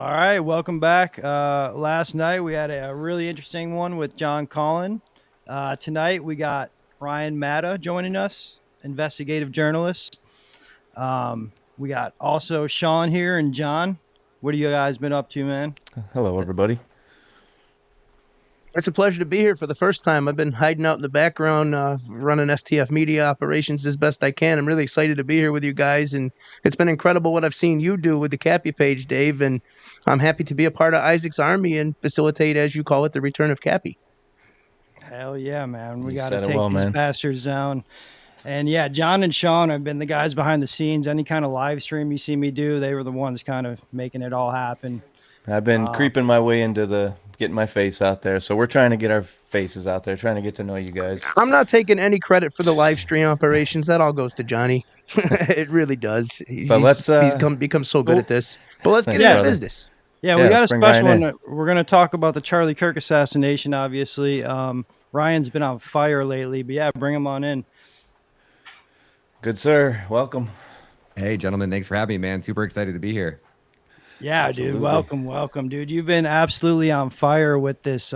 All right, welcome back. Last night we had a really interesting one with John Collin. Tonight we got Ryan Matta joining us, investigative journalist. We got also Sean here and John. What have you guys been up to, man? Hello, everybody. It's a pleasure to be here for the first time. I've been hiding out in the background, running STF media operations as best I can. I'm really excited to be here with you guys, and it's been incredible what I've seen you do with the Cappy page, Dave. And I'm happy to be a part of Isaac's army and facilitate, as you call it, the return of Cappy. Hell yeah, man. We You got to said it take well, these man. bastards down. And yeah, John and Sean have been the guys behind the scenes. Any kind of live stream you see me do, they were the ones kind of making it all happen. I've been Um, creeping my way into getting my face out there. So we're trying to get our faces out there, trying to get to know you guys. I'm not taking any credit for the live stream operations. That all goes to Johnny. It really does. But let's He's become so good well, at this. But let's get thanks, into yeah, brother. business. Yeah, we Yeah, got let's a bring special Ryan one. in. We're going to talk about the Charlie Kirk assassination, obviously. Ryan's been on fire lately, but yeah, bring him on in. Good sir, welcome. Hey, gentlemen, thanks for having me, man. Super excited to be here. Yeah, dude, Absolutely. welcome, dude. You've been absolutely on fire with this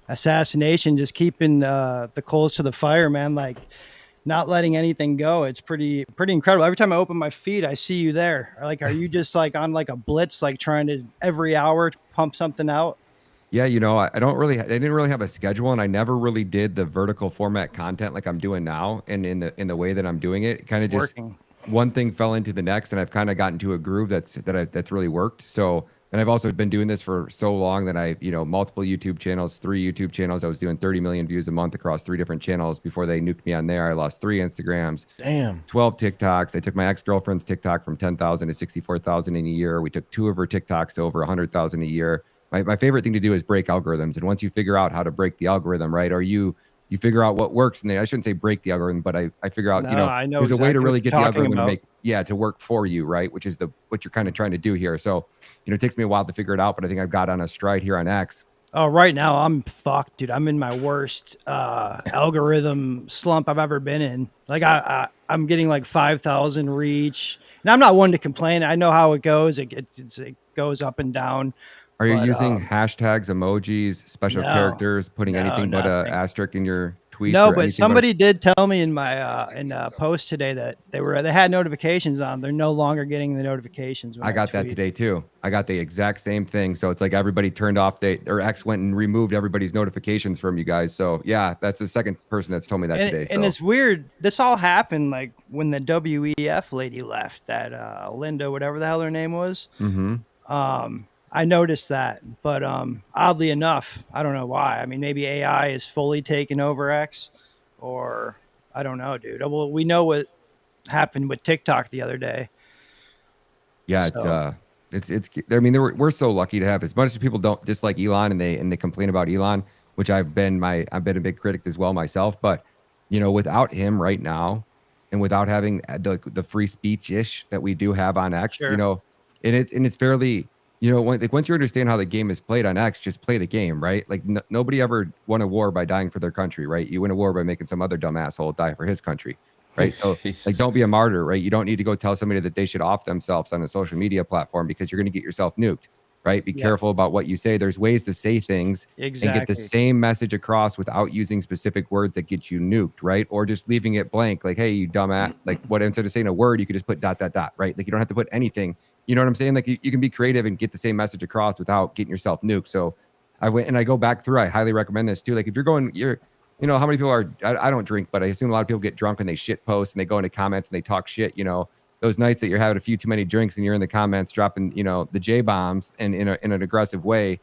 assassination, just keeping the coals to the fire, man. Like not letting anything go. It's pretty incredible. Every time I open my feed, I see you there. Like, are you just like on like a blitz, like trying to every hour pump something out? Yeah, I didn't really have a schedule, and I never really did the vertical format content like I'm doing now, and in the way that I'm doing it, kind of just Working. one thing fell into the next, and I've kind of gotten to a groove that's really worked. So, and I've also been doing this for so long that multiple YouTube channels, 3 YouTube channels. I was doing 30 million views a month across 3 different channels before they nuked me on there. I lost 3 Instagrams, Damn. 12 TikToks. I took my ex-girlfriend's TikTok from 10,000 to 64,000 in a year. We took 2 of her TikToks to over 100,000 a year. My favorite thing to do is break algorithms. And once you figure out how to break the algorithm, right, or you figure out what works, and I shouldn't say break the algorithm, but I figure out, No, I know there's a way to exactly what really you're get the talking algorithm to about. to work for you, right? Which is what you're kind of trying to do here. So, it takes me a while to figure it out, but I think I've got on a stride here on X. Oh, right now I'm fucked, dude. I'm in my worst algorithm slump I've ever been in. Like I'm getting like 5,000 reach, and I'm not one to complain. I know how it goes. It goes up and down, Are you but using hashtags, emojis, special no, characters, putting no, anything but a nothing. asterisk in your tweets No, or but anything but somebody did tell me in my post today that they had notifications on. They're no longer getting the notifications when I I got that tweet. today too. I got the exact same thing. So it's like everybody turned off or X went and removed everybody's notifications from you guys. So yeah, that's the second person that's told me that today. And So it's weird. This all happened like when the WEF lady left. That Linda, whatever the hell her name was. mhm. I noticed that, but oddly enough, I don't know why. I mean, maybe AI is fully taken over X, or I don't know, dude. Well, we know what happened with TikTok the other day. Yeah, So it's I mean, we're so lucky to have, as much as people don't dislike Elon and they complain about Elon, which I've been a big critic as well myself, but without him right now, and without having the free speech ish that we do have on X, sure. and it's fairly, once you understand how the game is played on X, just play the game, right? Like nobody ever won a war by dying for their country, right? You win a war by making some other dumb asshole die for his country, right? So like, Jesus. don't be a martyr, right? You don't need to go tell somebody that they should off themselves on a social media platform because you're going to get yourself nuked, right? Be Yeah, careful about what you say. There's ways to say things and get the exactly. same message across without using specific words that get you nuked, right? Or just leaving it blank, like, hey, you dumbass, like what, instead of saying a word, you could just put dot, dot, dot, right? Like you don't have to put anything, you know what I'm saying? Like you can be creative and get the same message across without getting yourself nuked. So I went and I go back through, I highly recommend this too. Like if how many people are, I don't drink, but I assume a lot of people get drunk and they shit post and they go into comments and they talk shit, those nights that you're having a few too many drinks and you're in the comments dropping, the J bombs and in an aggressive way.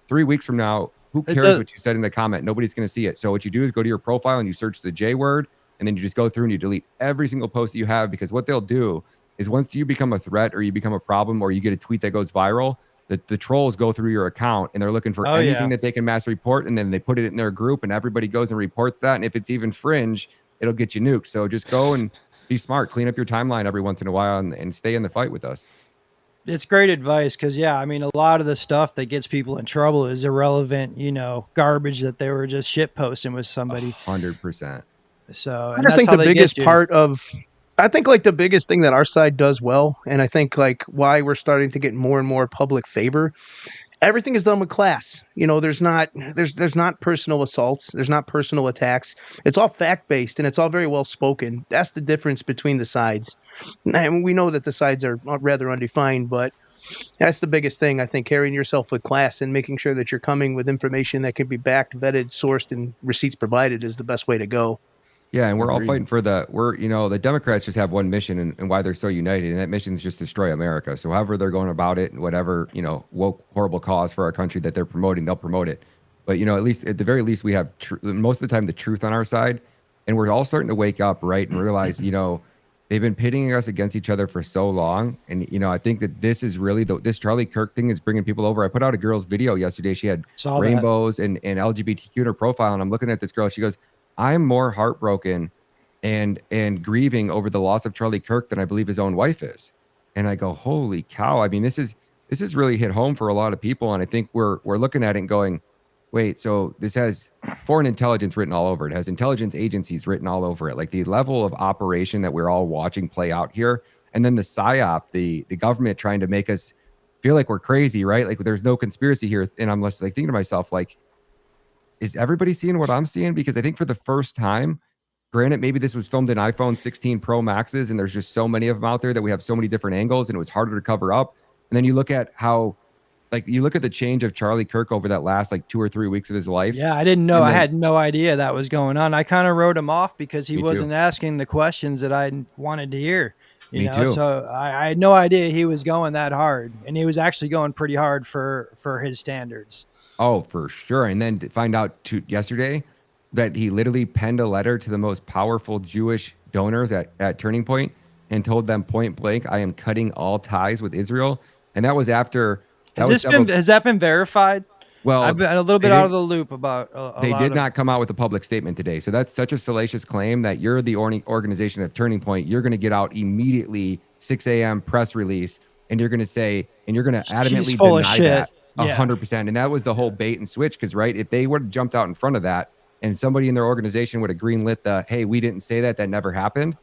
3 weeks from now, who It cares does. what you said in the comment? Nobody's going to see it. So what you do is go to your profile and you search the J word, and then you just go through and you delete every single post that you have, because what they'll do is once you become a threat or you become a problem or you get a tweet that goes viral, the trolls go through your account and they're looking for Oh anything yeah, that they can mass report, and then they put it in their group and everybody goes and reports that. And if it's even fringe, it'll get you nuked. So just go and be smart, clean up your timeline every once in a while, and stay in the fight with us. it's great advice because yeah, I mean, a lot of the stuff that gets people in trouble is irrelevant, garbage that they were just shit posting with somebody. 100%. So, I and just that's think how the they biggest get you. part of I think like the biggest thing that our side does well, and I think like why we're starting to get more and more public favor, everything is done with class. You know, there's not personal assaults, there's not personal attacks. It's all fact based and it's all very well spoken. That's the difference between the sides. And we know that the sides are rather undefined, but that's the biggest thing. I think carrying yourself with class and making sure that you're coming with information that can be backed, vetted, sourced, and receipts provided is the best way to go. Yeah, and we're all Agreed. fighting for the Democrats just have one mission and why they're so united, and that mission is just destroy America. So however they're going about it and whatever, woke, horrible cause for our country that they're promoting, they'll promote it. But, at least at the very least, we have most of the time the truth on our side. And we're all starting to wake up, right? And realize, they've been pitting us against each other for so long. And, I think that this is really this Charlie Kirk thing is bringing people over. I put out a girl's video yesterday. She had rainbows and LGBTQ in her profile. And I'm looking at this girl. She goes, I'm more heartbroken and grieving over the loss of Charlie Kirk than I believe his own wife is. And I go, holy cow. I mean, this is really hit home for a lot of people. And I think we're looking at it and going, wait, so this has foreign intelligence written all over it. It has intelligence agencies written all over it. Like the level of operation that we're all watching play out here. And then the PSYOP, the government trying to make us feel like we're crazy, right? Like there's no conspiracy here. And I'm just like thinking to myself, like, is everybody seeing what I'm seeing? Because I think for the first time, granted, maybe this was filmed in iPhone 16 Pro Maxes, and there's just so many of them out there that we have so many different angles, and it was harder to cover up. And then you look at how, you look at the change of Charlie Kirk over that last 2 or 3 weeks of his life. Yeah, I didn't know. I had no idea that was going on. I kind of wrote him off because he wasn't asking the questions that I wanted to hear. You know, so I had no idea he was going that hard, and he was actually going pretty hard for his standards. Oh, for sure. And then to find out yesterday that he literally penned a letter to the most powerful Jewish donors at Turning Point and told them point blank, I am cutting all ties with Israel. And that was after. Has that been verified? Well, I've been a little bit out of the loop about. They did not come out with a public statement today. So that's such a salacious claim that you're the organization of Turning Point. You're going to get out immediately 6 a.m. press release, and you're going to say, and you're going to adamantly deny that. 100%. And that was the whole bait and switch. Because if they would have jumped out in front of that and somebody in their organization would have greenlit the, hey, we didn't say that never happened,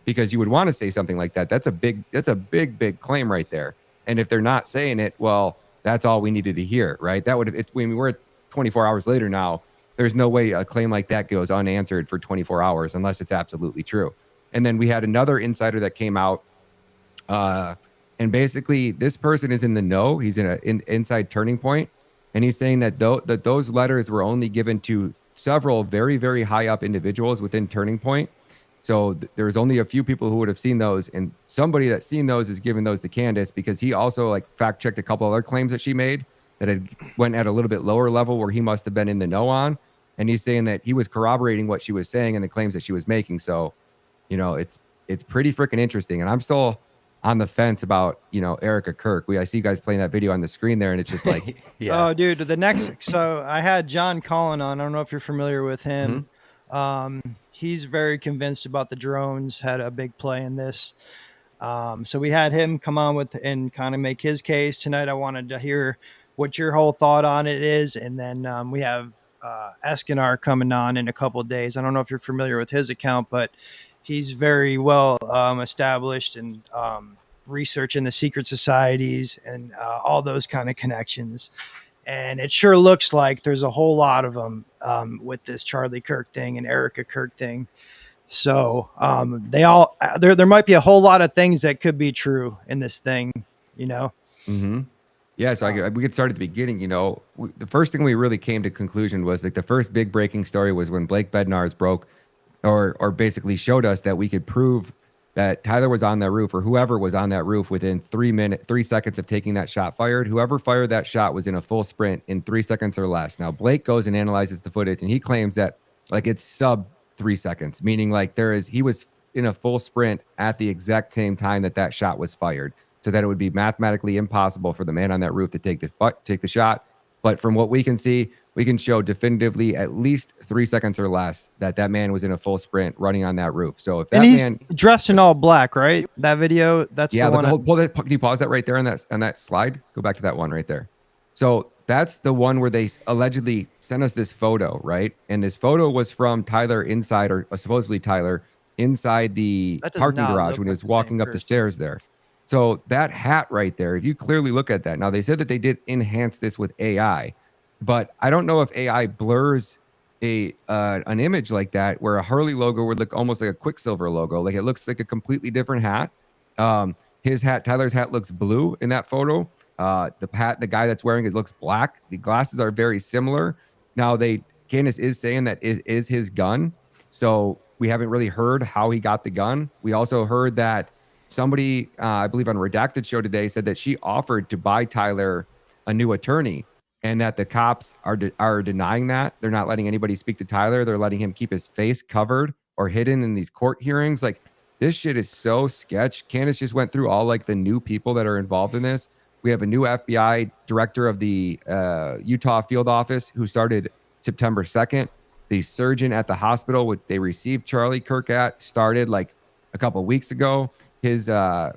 because you would want to say something like that. That's a big claim right there. And if they're not saying it, well, that's all we needed to hear, right? That would have, when we're 24 hours later now, there's no way a claim like that goes unanswered for 24 hours unless it's absolutely true. And then we had another insider that came out, and basically, this person is in the know. He's inside Turning Point, and he's saying that those letters were only given to several very, very high up individuals within Turning Point. So there's only a few people who would have seen those, and somebody that's seen those is giving those to Candace, because he also fact checked a couple other claims that she made that had went at a little bit lower level where he must have been in the know on, and he's saying that he was corroborating what she was saying and the claims that she was making. So, it's pretty freaking interesting, and I'm still on the fence about, Erica Kirk. I see you guys playing that video on the screen there, and it's just like, yeah. Oh, dude, so I had John Collin on. I don't know if you're familiar with him. Mm-hmm. He's very convinced about the drones had a big play in this. So we had him come on and kind of make his case tonight. I wanted to hear what your whole thought on it is. And then we have Eskinar coming on in a couple of days. I don't know if you're familiar with his account, but he's very well established in research in the secret societies and all those kind of connections. And it sure looks like there's a whole lot of them with this Charlie Kirk thing and Erica Kirk thing. So there might be a whole lot of things that could be true in this thing, Mm-hmm. Yeah, so we could start at the beginning. The first thing we really came to conclusion was the first big breaking story was when Blake Bednarz broke or basically showed us that we could prove that Tyler was on that roof, or whoever was on that roof, within 3 seconds of taking that shot fired. Whoever fired that shot was in a full sprint in 3 seconds or less. Now, Blake goes and analyzes the footage, and he claims that it's sub 3 seconds, meaning he was in a full sprint at the exact same time that shot was fired, so that it would be mathematically impossible for the man on that roof to take the shot. But from what we can see, we can show definitively at least 3 seconds or less that man was in a full sprint running on that roof. So if he's dressed in all black, right? That video, that's the one. Can you pause that right there on that slide? Go back to that one right there. So that's the one where they allegedly sent us this photo, right? And this photo was from Tyler inside, or supposedly Tyler, inside the That does parking not garage look when he like was the same walking up the person. stairs there. So that hat right there, if you clearly look at that, now they said that they did enhance this with AI, but I don't know if AI blurs an image like that where a Harley logo would look almost like a Quicksilver logo. Like it looks like a completely different hat. His hat, Tyler's hat, looks blue in that photo. The guy that's wearing it looks black. The glasses are very similar. Now Candace is saying that is his gun. So we haven't really heard how he got the gun. We also heard that somebody, I believe on Redacted show today, said that she offered to buy Tyler a new attorney, and that the cops are denying that. They're not letting anybody speak to Tyler. They're letting him keep his face covered or hidden in these court hearings. Like, this shit is so sketch. Candace just went through all like the new people that are involved in this. We have a new FBI director of the Utah field office who started September 2nd. The surgeon at the hospital, which they received Charlie Kirk at, started like a couple of weeks ago. So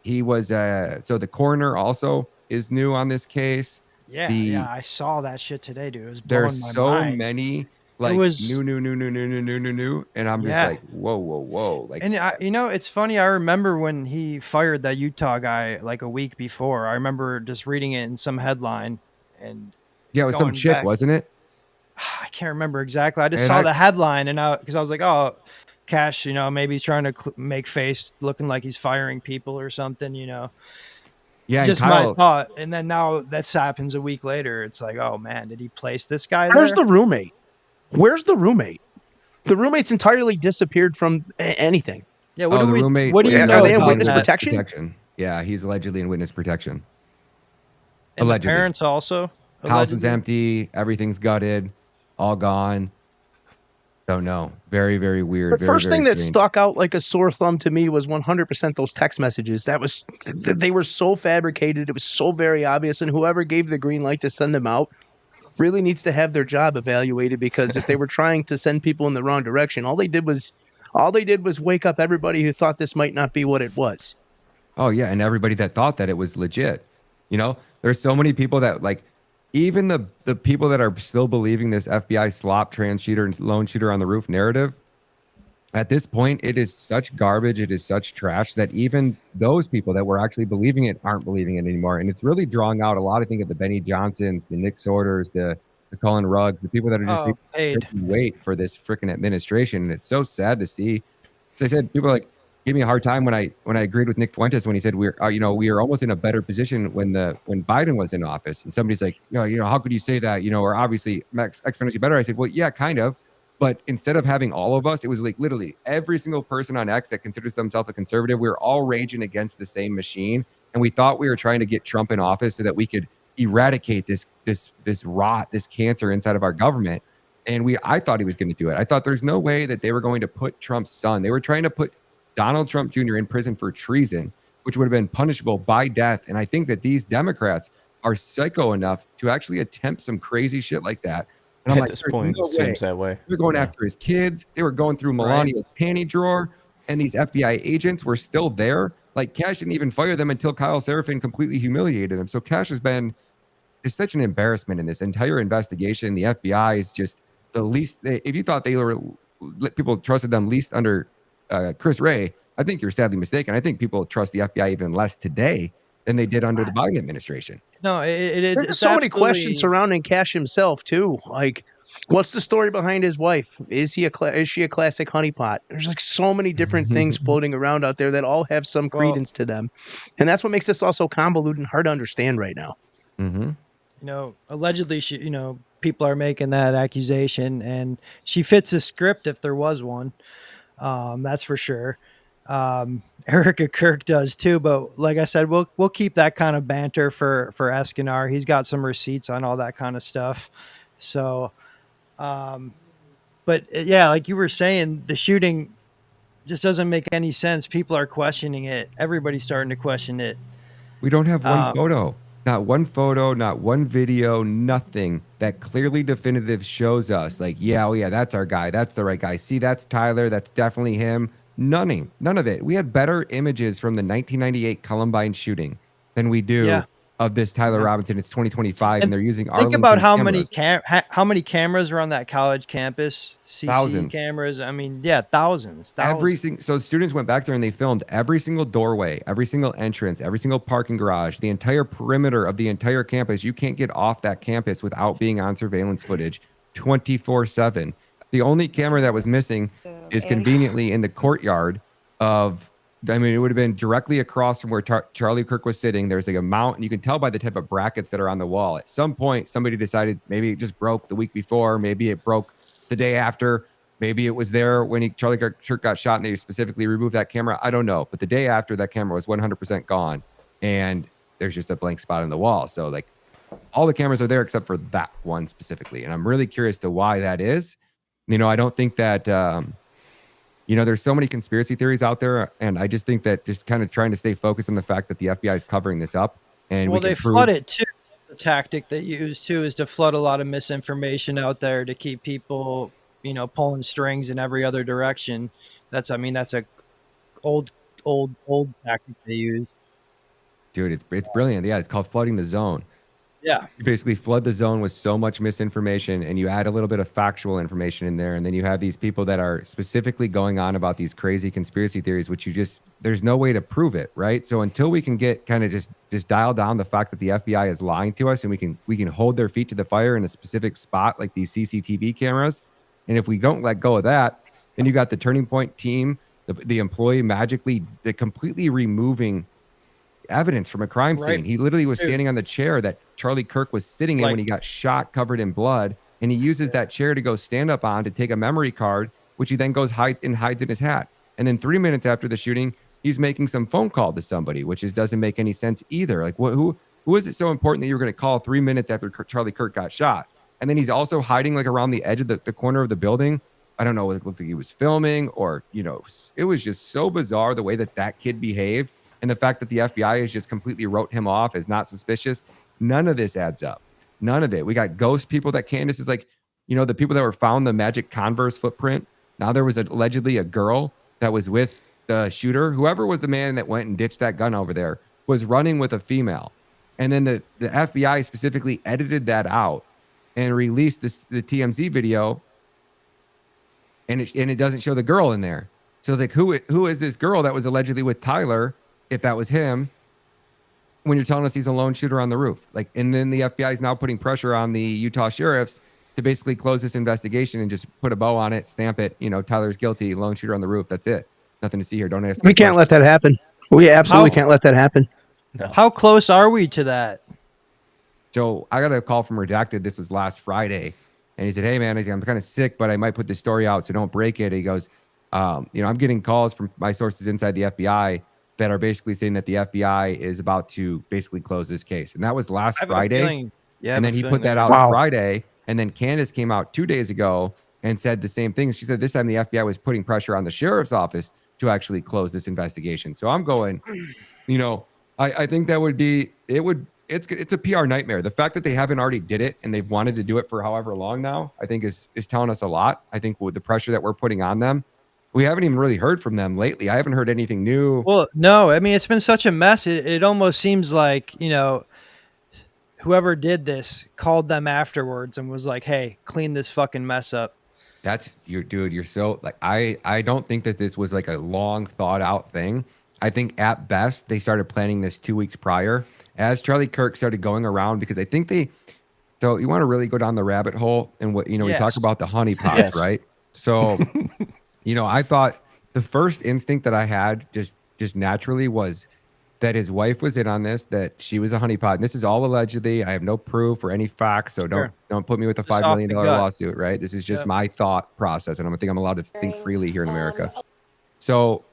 the coroner also is new on this case. Yeah, I saw that shit today, dude. It was There's blowing my so mind. many like new, and I'm just like, whoa. Like, And it's funny. I remember when he fired that Utah guy like a week before. I remember just reading it in some headline, and yeah, it was some going chick, back- wasn't it? I can't remember exactly. I just And saw the headline, and because I was like, oh, Cash, maybe he's trying to make face looking like he's firing people or something, Yeah, just and Kyle, my thought. And then now this happens a week later. It's like, oh man, did he place this guy Where's there? the roommate? Where's the roommate? The roommate's entirely disappeared from anything. Yeah, the roommate. What do you Yeah, know are they in about witness that? protection? Yeah, he's allegedly in witness protection. And allegedly. the parents also. House is allegedly? empty. Everything's gutted. All gone. Don't know. Very, very weird. The very, first very thing that strange. stuck out like a sore thumb to me was 100% those text messages. They were so fabricated. It was so very obvious. And whoever gave the green light to send them out really needs to have their job evaluated, because if they were trying to send people in the wrong direction, all they did was wake up everybody who thought this might not be what it was. Oh yeah, and everybody that thought that it was legit. There's so many people that like, even the people that are still believing this FBI slop, trans shooter, and lone shooter on the roof narrative. At this point, it is such garbage. It is such trash that even those people that were actually believing it aren't believing it anymore. And it's really drawing out a lot. I think of the Benny Johnsons, the Nick Sorters, the Colin Ruggs, the people that are just paid. wait for this freaking administration. And it's so sad to see. As I said, people like gave me a hard time when I agreed with Nick Fuentes when he said we are almost in a better position when Biden was in office. And somebody's like, how could you say that? We're obviously exponentially better. I said, well, yeah, kind of. But instead of having all of us, it was like literally every single person on X that considers themselves a conservative. We were all raging against the same machine, and we thought we were trying to get Trump in office so that we could eradicate this rot, this cancer inside of our government. And I thought he was going to do it. I thought there's no way that they were going to put Trump's son. They were trying to put Donald Trump Jr. in prison for treason, which would have been punishable by death. And I think that these Democrats are psycho enough to actually attempt some crazy shit like that. And I'm At like, this there's point, no it seems that way. They're going after his kids. They were going through Melania's panty drawer, and these FBI agents were still there. Like, Cash didn't even fire them until Kyle Seraphin completely humiliated him. So Cash is such an embarrassment in this entire investigation. The FBI is just the least. If you thought people trusted them least under Chris Wray, I think you're sadly mistaken. I think people trust the FBI even less today than they did under the Biden administration. No, There's so many questions surrounding Cash himself too. Like, what's the story behind his wife? Is she a classic honeypot? There's like so many different things floating around out there that all have some credence to them, and that's what makes this all so convoluted and hard to understand right now. Mm-hmm. Allegedly, people are making that accusation, and she fits a script if there was one. That's for sure. Erica Kirk does too, but like I said, we'll keep that kind of banter for Eskenaar. He's got some receipts on all that kind of stuff. So, but yeah, like you were saying, the shooting just doesn't make any sense. People are questioning it. Everybody's starting to question it. We don't have one photo, not one video, nothing that clearly definitive shows us like, yeah, that's our guy. That's the right guy. See, that's Tyler. That's definitely him. None of it. We had better images from the 1998 Columbine shooting than we do of this Tyler Yeah. Robinson. It's 2025, and And they're using think Arlington about how cameras. how many cameras are on that college campus. CC Thousands. cameras. I mean, yeah, thousands. So students went back there and they filmed every single doorway, every single entrance, every single parking garage, the entire perimeter of the entire campus. You can't get off that campus without being on surveillance footage 24/7. The only camera that was missing is conveniently in the courtyard of, I mean, it would have been directly across from where Charlie Kirk was sitting. There's like a mount, and you can tell by the type of brackets that are on the wall. At some point, somebody decided maybe it just broke the week before, maybe it broke the day after. Maybe it was there when Charlie Kirk got shot and they specifically removed that camera. I don't know. But the day after, that camera was 100% gone. And there's just a blank spot on the wall. So like all the cameras are there except for that one specifically. And I'm really curious to why that is. You know, I don't think that, you know, there's so many conspiracy theories out there. And I just think that just kind of trying to stay focused on the fact that the FBI is covering this up. And Well, they flood it too. The tactic they use too is to flood a lot of misinformation out there to keep people, you know, pulling strings in every other direction. That's a old tactic they use. Dude, it's brilliant. Yeah, it's called flooding the zone. Yeah. You basically flood the zone with so much misinformation, and you add a little bit of factual information in there, and then you have these people that are specifically going on about these crazy conspiracy theories, which there's no way to prove it, right? So until we can get kind of just dial down the fact that the FBI is lying to us, and we can hold their feet to the fire in a specific spot like these CCTV cameras, and if we don't let go of that, then you got the Turning Point team, the employee completely removing evidence from a crime scene. Right. He literally was standing on the chair that Charlie Kirk was sitting in when he got shot, covered in blood, and he uses that chair to go stand up on to take a memory card, which he then goes hides in his hat. And then 3 minutes after the shooting, he's making some phone call to somebody, which doesn't make any sense either. Like, who is it so important that you were going to call 3 minutes after Charlie Kirk got shot? And then he's also hiding like around the edge of the corner of the building. I don't know, it looked like he was filming, or, you know, it was just so bizarre the way that kid behaved. And the fact that the FBI has just completely wrote him off as not suspicious. None of this adds up. None of it. We got ghost people that Candace is like, you know, the people that were found the magic Converse footprint. Now there was allegedly a girl that was with the shooter. Whoever was the man that went and ditched that gun over there was running with a female. And then the FBI specifically edited that out and released the TMZ video. And it doesn't show the girl in there. So it's like, who is this girl that was allegedly with Tyler? If that was him, when you're telling us he's a lone shooter on the roof, like, and then the FBI is now putting pressure on the Utah sheriffs to basically close this investigation and just put a bow on it, stamp it. You know, Tyler's guilty, lone shooter on the roof. That's it. Nothing to see here. Don't ask. We can't let that happen. We absolutely can't let that happen. No. How close are we to that? So I got a call from Redacted. This was last Friday, and he said, "Hey man, I'm kind of sick, but I might put this story out, so don't break it." He goes, "You know, I'm getting calls from my sources inside the FBI that are basically saying that the FBI is about to basically close this case." And that was last Friday. Yeah. And then he put that out Friday. And then Candace came out 2 days ago and said the same thing. She said this time the FBI was putting pressure on the sheriff's office to actually close this investigation. So I'm going, you know, I think that would be, it's a PR nightmare. The fact that they haven't already did it and they've wanted to do it for however long now, I think is telling us a lot. I think with the pressure that we're putting on them, we haven't even really heard from them lately. I haven't heard anything new. Well, no, I mean, it's been such a mess. It almost seems like, you know, whoever did this called them afterwards and was like, "Hey, clean this fucking mess up." That's dude. You're so like, I don't think that this was like a long thought out thing. I think at best they started planning this 2 weeks prior as Charlie Kirk started going around, because I think so you want to really go down the rabbit hole and what, you know, we talk about the honeypots, Yes. right? So, you know, I thought the first instinct that I had just naturally was that his wife was in on this, that she was a honeypot. And this is all allegedly. I have no proof or any facts, so don't put me with a $5 million lawsuit, right? This is just my thought process, and I think I'm allowed to think freely here in America. So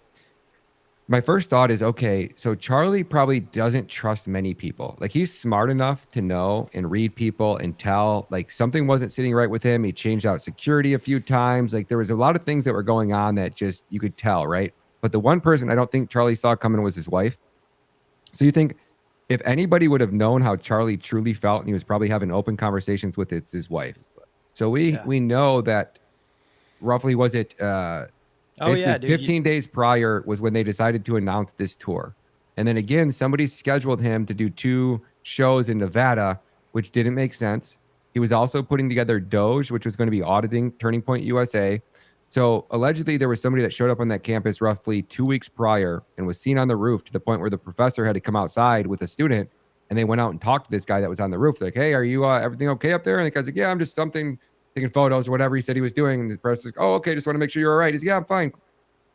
my first thought is, okay, so Charlie probably doesn't trust many people. Like, he's smart enough to know and read people and tell, like, something wasn't sitting right with him. He changed out security a few times. Like, there was a lot of things that were going on that just, you could tell, right? But the one person I don't think Charlie saw coming was his wife. So you think if anybody would have known how Charlie truly felt, and he was probably having open conversations with his wife. So we know that roughly, was it 15 days prior was when they decided to announce this tour. And then again, somebody scheduled him to do 2 shows in Nevada, which didn't make sense. He was also putting together Doge, which was going to be auditing Turning Point USA. So allegedly, there was somebody that showed up on that campus roughly 2 weeks prior and was seen on the roof to the point where the professor had to come outside with a student, and they went out and talked to this guy that was on the roof. They're like, hey, are you everything okay up there? And the guy's like, yeah, I'm just taking photos or whatever he said he was doing. And the professor's like, oh, okay, just want to make sure you're all right. He's like, yeah, I'm fine.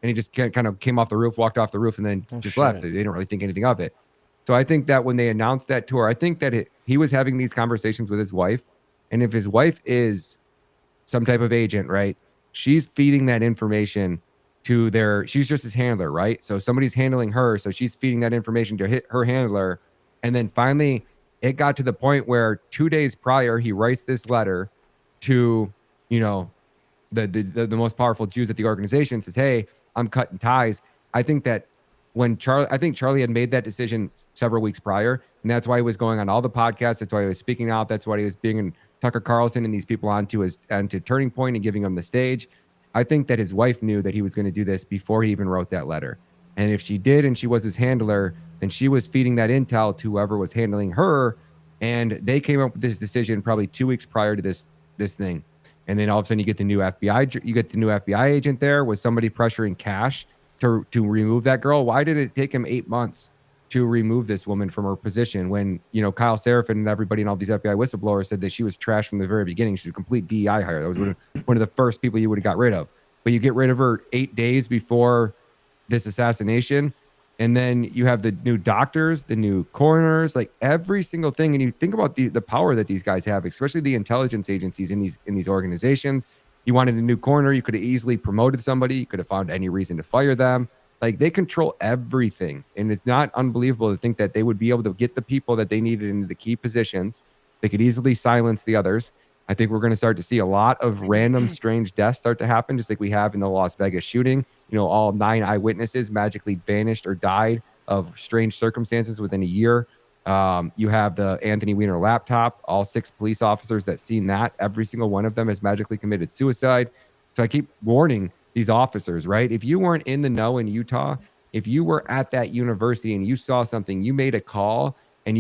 And he just kind of came off the roof, walked off the roof, and then just left. They didn't really think anything of it. So I think that when they announced that tour, I think that he was having these conversations with his wife. And if his wife is some type of agent, right, she's feeding that information to she's just his handler, right? So somebody's handling her. So she's feeding that information to her handler. And then finally, it got to the point where 2 days prior, he writes this letter to, the most powerful Jews at the organization, says, hey, I'm cutting ties. I think that Charlie had made that decision several weeks prior, and that's why he was going on all the podcasts. That's why he was speaking out. That's why he was bringing Tucker Carlson and these people onto Turning Point and giving them the stage. I think that his wife knew that he was going to do this before he even wrote that letter. And if she did, and she was his handler, then she was feeding that intel to whoever was handling her. And they came up with this decision probably 2 weeks prior to this thing. And then all of a sudden you get the new FBI agent there. Was somebody pressuring Cash to remove that girl? Why did it take him 8 months to remove this woman from her position when, Kyle Seraphin and everybody and all these FBI whistleblowers said that she was trash from the very beginning? She was a complete DEI hire. That was one of the first people you would have got rid of. But you get rid of her 8 days before this assassination. And then you have the new doctors, the new coroners, like every single thing. And you think about the power that these guys have, especially the intelligence agencies in these organizations. You wanted a new coroner, you could have easily promoted somebody. You could have found any reason to fire them. Like, they control everything. And it's not unbelievable to think that they would be able to get the people that they needed into the key positions. They could easily silence the others. I think we're going to start to see a lot of random strange deaths start to happen, just like we have in the Las Vegas shooting. All 9 eyewitnesses magically vanished or died of strange circumstances within a year. You have the Anthony Weiner laptop, all 6 police officers that seen that. Every single one of them has magically committed suicide. So I keep warning these officers, right? If you weren't in the know in Utah, if you were at that university and you saw something, you made a call and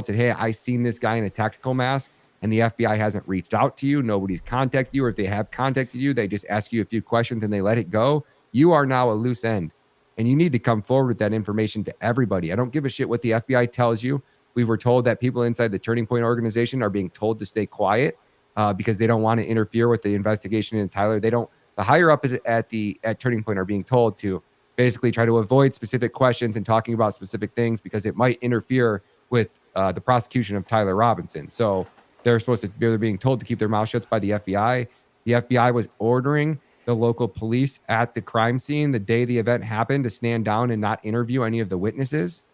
said, hey, I seen this guy in a tactical mask, and the FBI hasn't reached out to you, nobody's contacted you, or if they have contacted you, they just ask you a few questions and they let it go. You are now a loose end, and you need to come forward with that information to everybody. I don't give a shit what the FBI tells you. We were told that people inside the Turning Point organization are being told to stay quiet because they don't want to interfere with the investigation in Tyler. The higher up at Turning Point are being told to basically try to avoid specific questions and talking about specific things because it might interfere with the prosecution of Tyler Robinson. So they're being told to keep their mouth shut by the FBI. The FBI was ordering the local police at the crime scene the day the event happened to stand down and not interview any of the witnesses.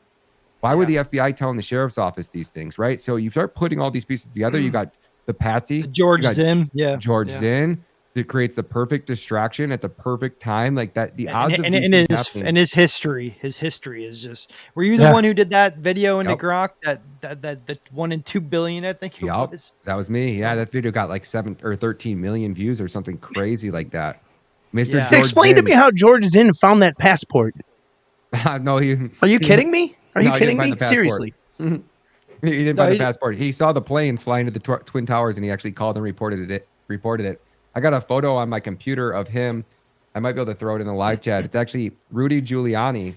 Why would the FBI telling the sheriff's office these things, right? So you start putting all these pieces together. You got the Patsy, George Zinn, Zinn, that creates the perfect distraction at the perfect time, like that. The odds of his history is just. Were you the one who did that video in the Grok that 1 in 2 billion? I think it was. That was me. Yeah, that video got like 7 or 13 million views or something crazy like that. Mr. George Explain to me how George Zinn found that passport. No, are you kidding me? Are you kidding me? Seriously. He didn't find the passport. He saw the planes flying to the Twin Towers, and he actually called and reported it. I got a photo on my computer of him. I might be able to throw it in the live chat. It's actually Rudy Giuliani.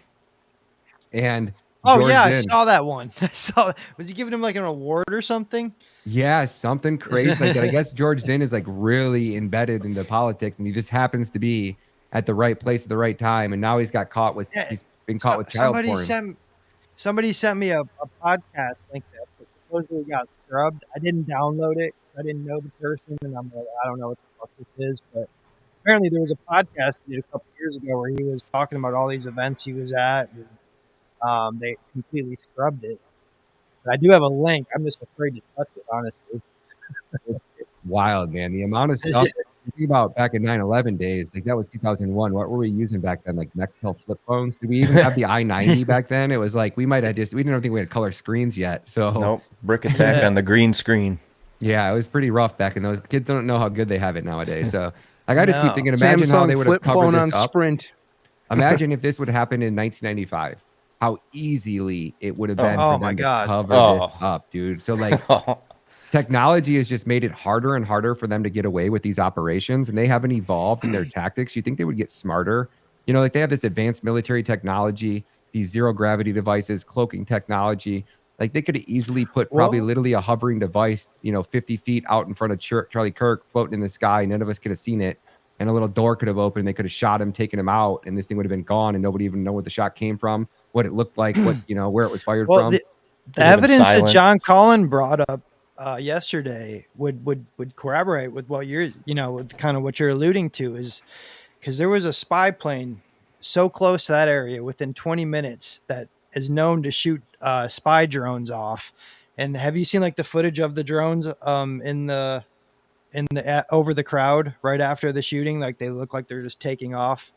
And George Zinn. I saw that one. Was he giving him like an award or something? Yeah, something crazy like that. I guess George Zinn is like really embedded into politics, and he just happens to be at the right place at the right time. And now he's got caught with he's been caught with child porn. Somebody sent me a podcast link that supposedly got scrubbed. I didn't download it. I didn't know the person, and I'm like, I don't know what the fuck this is. But apparently there was a podcast he did a couple years ago where he was talking about all these events he was at, and they completely scrubbed it. But I do have a link. I'm just afraid to touch it, honestly. It's wild, man. The amount of stuff think about back in 9/11 days, like that was 2001. What were we using back then? Like Nextel flip phones? Did we even have the i90 back then? It was like we didn't think we had color screens yet. So nope, brick attack on the green screen. Yeah, it was pretty rough back in those. The kids don't know how good they have it nowadays. So like I just keep thinking, imagine how they would have covered this up. Sprint. Imagine if this would happen in 1995. how easily it would have Oh. been for Oh my them to God. cover this Oh. up, dude. So like technology has just made it harder and harder for them to get away with these operations, and they haven't evolved in their tactics. You think they would get smarter? You know, like they have this advanced military technology, these zero gravity devices, cloaking technology. Like they could have easily put probably Well, literally a hovering device, 50 feet out in front of Charlie Kirk floating in the sky. None of us could have seen it. And a little door could have opened. They could have shot him, taken him out, and this thing would have been gone, and nobody even know where the shot came from, what it looked like, where it was fired well, from. the Would have been evidence that silent. John Collin brought up yesterday would corroborate with what you're, with kind of what you're alluding to, is because there was a spy plane so close to that area within 20 minutes that is known to shoot spy drones off. And have you seen like the footage of the drones in the over the crowd right after the shooting? Like they look like they're just taking off.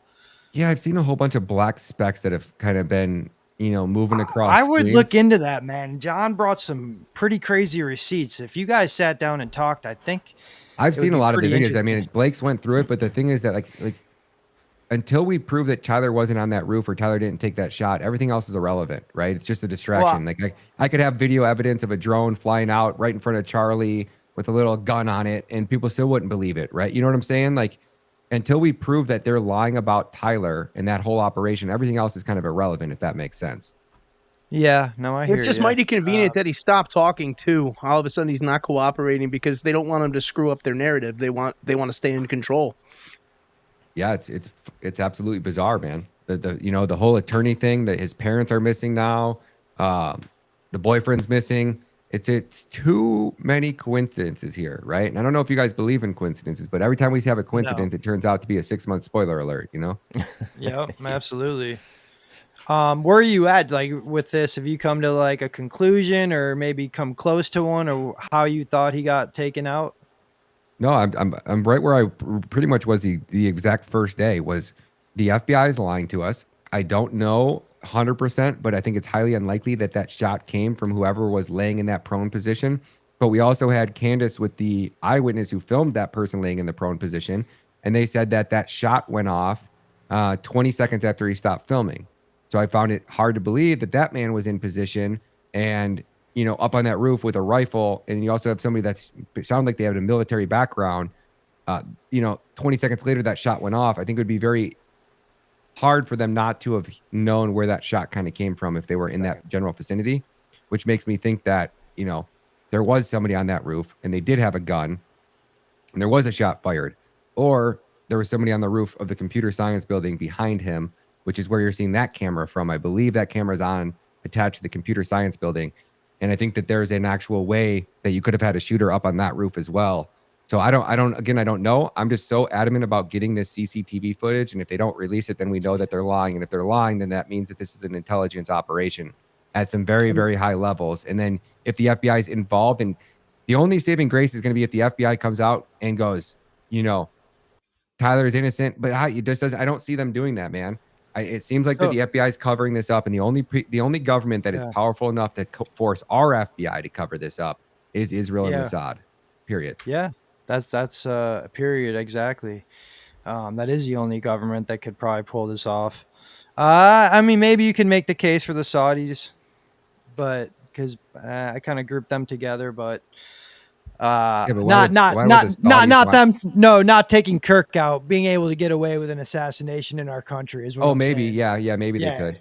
Yeah, I've seen a whole bunch of black specks that have kind of been, moving across I would look screens. into that, man. John brought some pretty crazy receipts. If you guys sat down and talked, I think I've it would seen a be lot of the pretty videos. I mean, interesting. Blake's went through it, but the thing is that like until we prove that Tyler wasn't on that roof or Tyler didn't take that shot, everything else is irrelevant, right? It's just a distraction. Like I could have video evidence of a drone flying out right in front of Charlie with a little gun on it, and people still wouldn't believe it, right? You know what I'm saying? Like until we prove that they're lying about Tyler and that whole operation, everything else is kind of irrelevant, if that makes sense. Yeah, no, I hear It's just ya. mighty convenient that he stopped talking too. All of a sudden, he's not cooperating because they don't want him to screw up their narrative. They want to stay in control. Yeah, it's absolutely bizarre, man. The whole attorney thing that his parents are missing now, the boyfriend's missing. It's too many coincidences here, right? And I don't know if you guys believe in coincidences, but every time we have a coincidence, it turns out to be a 6-month spoiler alert, Yeah, absolutely. Where are you at, like, with this? Have you come to like a conclusion, or maybe come close to one, or how you thought he got taken out? No, I'm right where I pretty much was the exact first day. Was the FBI is lying to us. I don't know 100%, but I think it's highly unlikely that shot came from whoever was laying in that prone position. But we also had Candace with the eyewitness who filmed that person laying in the prone position, and they said that shot went off 20 seconds after he stopped filming. So I found it hard to believe that man was in position and up on that roof with a rifle, and you also have somebody that's sound like they have a military background. 20 seconds later that shot went off. I think it would be very hard for them not to have known where that shot kind of came from if they were in that general vicinity, which makes me think that there was somebody on that roof and they did have a gun and there was a shot fired, or there was somebody on the roof of the computer science building behind him, which is where you're seeing that camera from. I believe that camera's attached to the computer science building. And I think that there's an actual way that you could have had a shooter up on that roof as well. So I don't know. I'm just so adamant about getting this CCTV footage. And if they don't release it, then we know that they're lying. And if they're lying, then that means that this is an intelligence operation at some very, very high levels. And then if the FBI is involved, and the only saving grace is going to be if the FBI comes out and goes, Tyler is innocent, but it just doesn't. I don't see them doing that, man. It seems like that the FBI is covering this up, and the only government that is powerful enough to force our FBI to cover this up is Israel and Mossad. Period. Yeah, that's period, exactly. That is the only government that could probably pull this off. I mean, maybe you can make the case for the Saudis, but because I kind of grouped them together, but not taking Kirk out, being able to get away with an assassination in our country is what I'm maybe saying. maybe they could.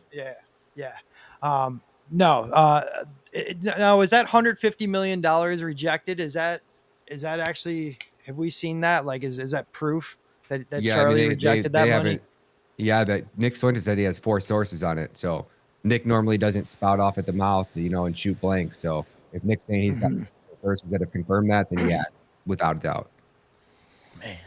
No, is that $150 million rejected? Is that actually, have we seen that? Like, is that proof that Charlie rejected that money? Yeah, that Nick Swinton said he has 4 sources on it. So Nick normally doesn't spout off at the mouth, and shoot blanks. So if Nick's saying he's got sources that have confirmed that, then yeah, without a doubt. Man,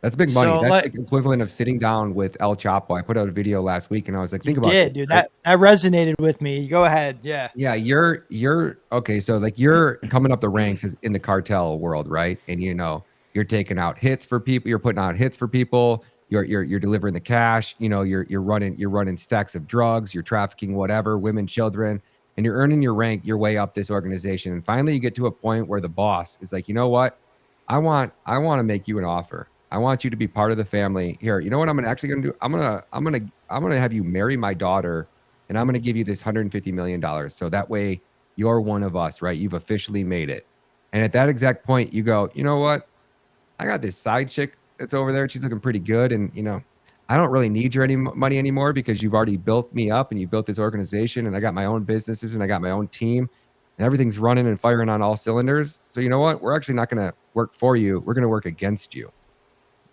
that's big money. So, that's like the equivalent of sitting down with El Chapo. I put out a video last week, and I was like, think about it, dude. That resonated with me. Go ahead. Yeah. Yeah, you're okay. So like you're coming up the ranks in the cartel world, right? And you're taking out hits for people. You're putting out hits for people. You're delivering the cash. You're running stacks of drugs. You're trafficking whatever, women, children, and you're earning your rank your way up this organization. And finally, you get to a point where the boss is like, you know what? I want to make you an offer. I want you to be part of the family here. You know what I'm actually going to do? I'm going to have you marry my daughter and I'm going to give you this $150 million. So that way you're one of us, right? You've officially made it. And at that exact point, you go, you know what? I got this side chick that's over there. She's looking pretty good. And, I don't really need your money anymore because you've already built me up and you built this organization, and I got my own businesses and I got my own team and everything's running and firing on all cylinders. So you know what? We're actually not going to work for you. We're going to work against you.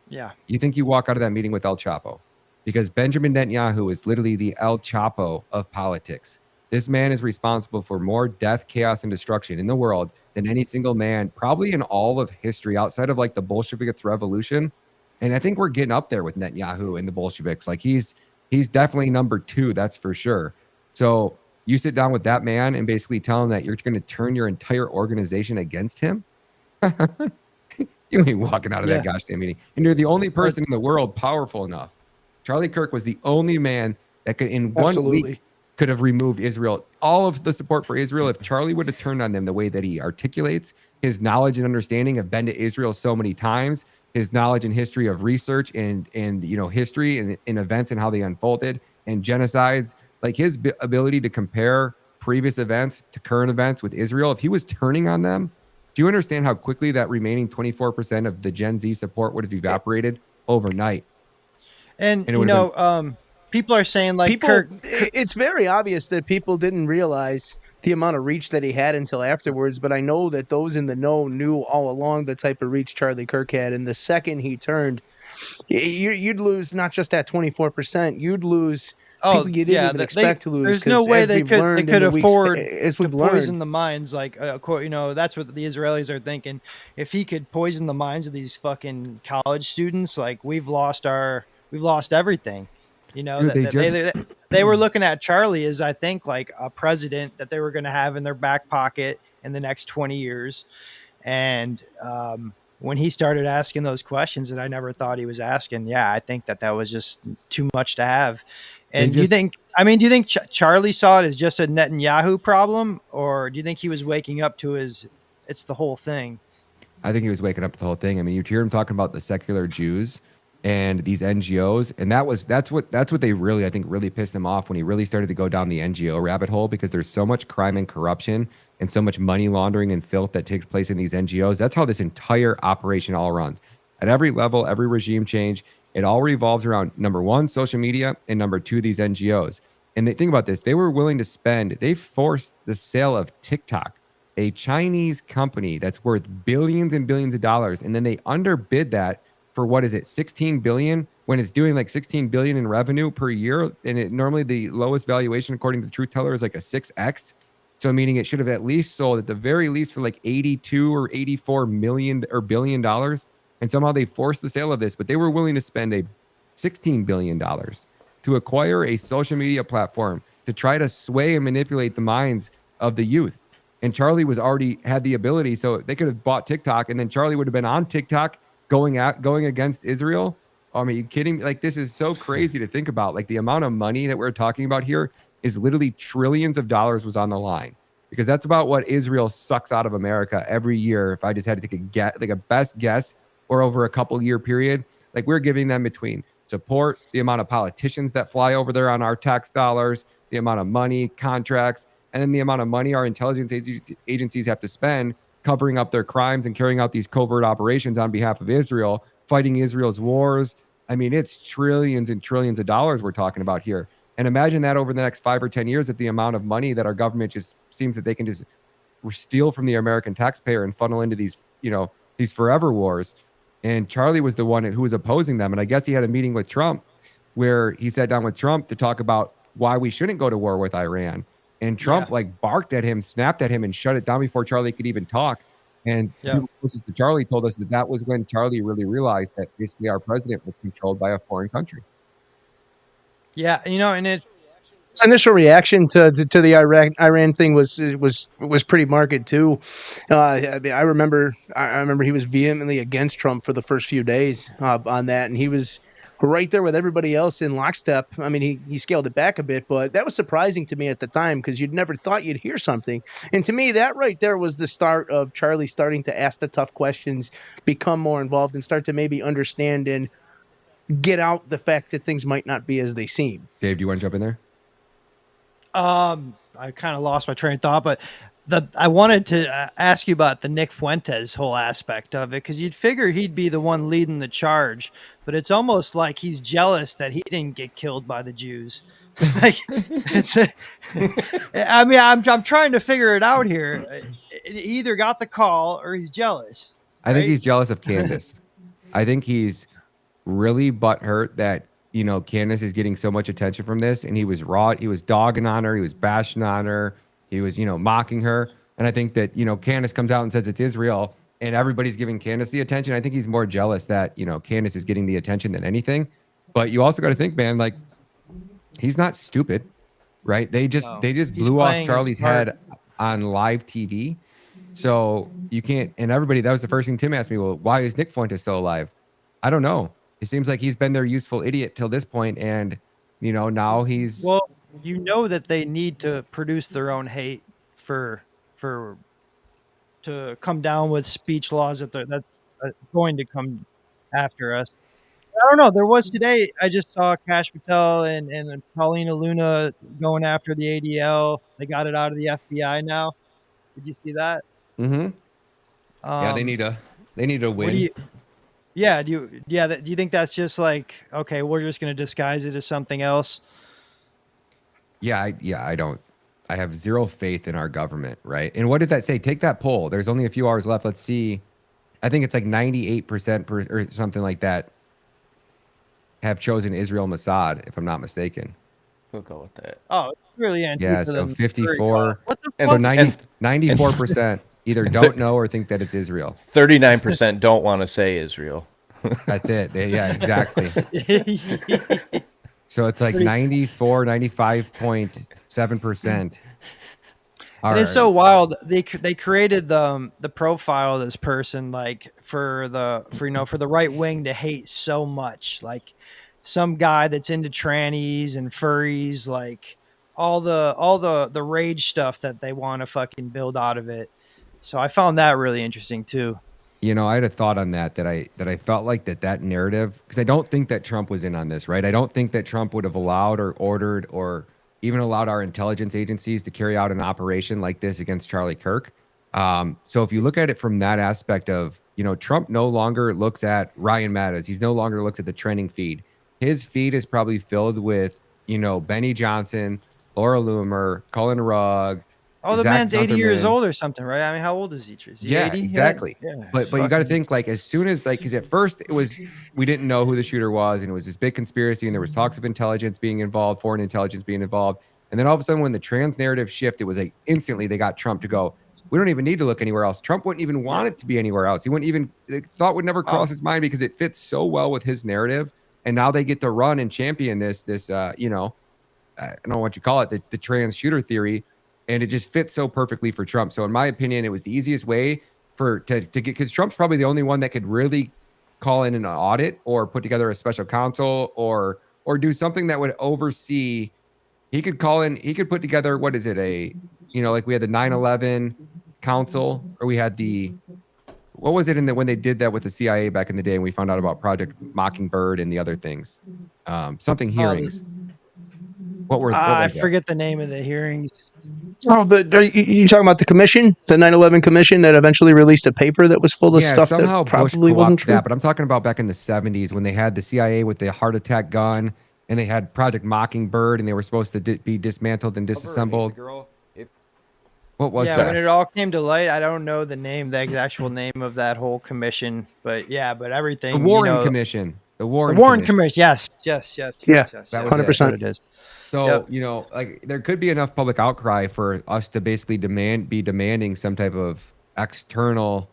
Yeah. You think you walk out of that meeting with El Chapo, because Benjamin Netanyahu is literally the El Chapo of politics. This man is responsible for more death, chaos, and destruction in the world than any single man, probably in all of history, outside of like the Bolsheviks revolution. And I think we're getting up there with Netanyahu and the Bolsheviks. Like he's definitely number 2, that's for sure. So you sit down with that man and basically tell him that you're going to turn your entire organization against him. You ain't walking out of that gosh damn meeting. And you're the only person in the world powerful enough. Charlie Kirk was the only man that could, in 1 week, could have removed Israel, all of the support for Israel. If Charlie would have turned on them the way that he articulates, his knowledge and understanding of been to Israel so many times, his knowledge and history of research and history and events and how they unfolded and genocides, like his ability to compare previous events to current events with Israel, if he was turning on them, do you understand how quickly that remaining 24% of the Gen Z support would have evaporated overnight? And people are saying like it's very obvious that people didn't realize the amount of reach that he had until afterwards. But I know that those in the know knew all along the type of reach Charlie Kirk had. And the second he turned, you'd lose not just that 24%, you'd lose people you didn't even expect to lose. There's no way they could afford to poison the minds. Like, that's what the Israelis are thinking. If he could poison the minds of these fucking college students, like we've lost everything. Dude, they were looking at Charlie as, I think, like a president that they were going to have in their back pocket in the next 20 years. And when he started asking those questions that I never thought he was asking, I think that was just too much to have. And do you think Charlie saw it as just a Netanyahu problem, or do you think he was waking up to it's the whole thing? I think he was waking up to the whole thing. I mean, you hear him talking about the secular Jews and these NGOs, and that's what they really, I think, really pissed him off when he really started to go down the NGO rabbit hole, because there's so much crime and corruption and so much money laundering and filth that takes place in these NGOs. That's how this entire operation all runs. At every level, every regime change, it all revolves around, number 1, social media, and number 2, these NGOs. And they think about this. They were willing to they forced the sale of TikTok, a Chinese company that's worth billions and billions of dollars. And then they underbid that for, what is it, 16 billion, when it's doing like 16 billion in revenue per year. And normally the lowest valuation, according to the Truth Teller, is like a 6x. So meaning it should have at least sold at the very least for like 82 or 84 million or billion dollars. And somehow they forced the sale of this, but they were willing to spend a $16 billion to acquire a social media platform to try to sway and manipulate the minds of the youth. And Charlie already had the ability, so they could have bought TikTok, and then Charlie would have been on TikTok going against Israel. I mean, are you kidding me? Like, this is so crazy to think about. Like, the amount of money that we're talking about here is literally trillions of dollars was on the line, because that's about what Israel sucks out of America every year. If I just had to take a best guess, or over a couple year period, like we're giving them between support, the amount of politicians that fly over there on our tax dollars, the amount of money, contracts, and then the amount of money our intelligence agencies have to spend covering up their crimes and carrying out these covert operations on behalf of Israel, fighting Israel's wars. I mean, it's trillions and trillions of dollars we're talking about here. And imagine that over the next 5 or 10 years, at the amount of money that our government just seems that they can just steal from the American taxpayer and funnel into these forever wars. And Charlie was the one who was opposing them. And I guess he had a meeting with Trump where he sat down with Trump to talk about why we shouldn't go to war with Iran. And Trump barked at him, snapped at him, and shut it down before Charlie could even talk. And Charlie told us that was when Charlie really realized that basically our president was controlled by a foreign country. Yeah, and his initial reaction to the Iran thing was pretty marked too. I remember he was vehemently against Trump for the first few days on that, and he was right there with everybody else in lockstep. I mean, he scaled it back a bit, but that was surprising to me at the time, because you'd never thought you'd hear something. And to me, that right there was the start of Charlie starting to ask the tough questions, become more involved, and start to maybe understand and get out the fact that things might not be as they seem. Dave, do you want to jump in there? I kind of lost my train of thought, but I wanted to ask you about the Nick Fuentes whole aspect of it, because you'd figure he'd be the one leading the charge, but it's almost like he's jealous that he didn't get killed by the Jews. Like, I mean, I'm trying to figure it out here. He either got the call or he's jealous. I think right? he's jealous of Candace. I think he's really butthurt that, Candace is getting so much attention from this, and he was dogging on her, he was bashing on her, he was, mocking her. And I think that, Candace comes out and says it's Israel and everybody's giving Candace the attention. I think he's more jealous that, Candace is getting the attention than anything. But you also got to think, man, like, he's not stupid, right? They just blew off Charlie's head on live TV. So you can't, and everybody, that was the first thing Tim asked me, well, why is Nick Fuentes still alive? I don't know. It seems like he's been their useful idiot till this point, and now he's that they need to produce their own hate to come down with speech laws that's going to come after us. I don't know. There was today. I just saw Kash Patel and Paulina Luna going after the ADL. They got it out of the FBI now. Did you see that? Mm-hmm. Yeah, they need a win. Do you think that's just like, okay, we're just going to disguise it as something else? I don't. I have zero faith in our government, right? And what did that say? Take that poll. There's only a few hours left. Let's see. I think it's like 98% or something like that have chosen Israel Mossad, if I'm not mistaken. We'll go with that. Oh, it's really yeah. So 54. What the And fuck? So 94% either don't know or think that it's Israel. 39% don't want to say Israel. That's it. Yeah, exactly. So it's like 95.7%. And it's so wild. They created the profile of this person, like for the right wing to hate so much, like some guy that's into trannies and furries, like all the rage stuff that they want to fucking build out of it. So I found that really interesting too. I had a thought on that I felt like that narrative, because I don't think that Trump was in on this, right? I don't think that Trump would have allowed or ordered or even allowed our intelligence agencies to carry out an operation like this against Charlie Kirk. So if you look at it from that aspect of, Trump no longer looks at Ryan Mattas. He no longer looks at the trending feed. His feed is probably filled with, Benny Johnson, Laura Loomer, Colin Rugg. Oh, the man's 80 years old or something, right? I mean, how old is he? Is he 80? Exactly. Yeah. But you got to think, like, as soon as, like, because at first we didn't know who the shooter was, and it was this big conspiracy, and there was talks of intelligence being involved, foreign intelligence being involved. And then all of a sudden, when the trans narrative shifted, it was like instantly they got Trump to go, we don't even need to look anywhere else. Trump wouldn't even want it to be anywhere else. He wouldn't even, the thought would never cross his mind, because it fits so well with his narrative. And now they get to run and champion this I don't know what you call it, the trans shooter theory. And it just fits so perfectly for Trump. So in my opinion, it was the easiest way to get, because Trump's probably the only one that could really call in an audit or put together a special counsel or do something that would oversee. He could put together, what is it? Like we had the 9/11 council, or we had what was it when they did that with the CIA back in the day, and we found out about Project Mockingbird and the other things, something hearings. I forget the name of the hearings. Oh, you talking about the commission, the 9/11 commission that eventually released a paper that was full of stuff that probably wasn't true? But I'm talking about back in the 70s when they had the CIA with the heart attack gun, and they had Project Mockingbird, and they were supposed to be dismantled and disassembled. What was that? When it all came to light, I don't know the actual name of that whole commission, but everything. The Warren Commission. The Warren Commission. Yes. Yeah, that 100%. It is. So, like there could be enough public outcry for us to basically be demanding some type of external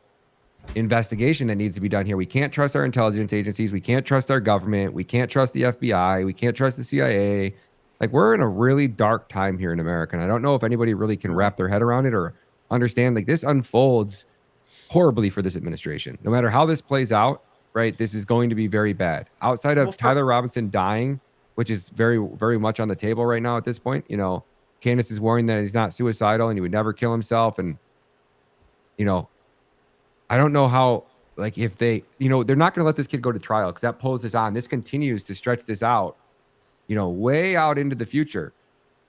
investigation that needs to be done here. We can't trust our intelligence agencies. We can't trust our government. We can't trust the FBI. We can't trust the CIA. Like, we're in a really dark time here in America. And I don't know if anybody really can wrap their head around it or understand, like, this unfolds horribly for this administration. No matter how this plays out, right, this is going to be very bad. Outside of Tyler Robinson dying, which is very, very much on the table right now at this point. Candace is worrying that he's not suicidal and he would never kill himself. And, I don't know how, like, if they, they're not going to let this kid go to trial, because that pulls this on. This continues to stretch this out, way out into the future.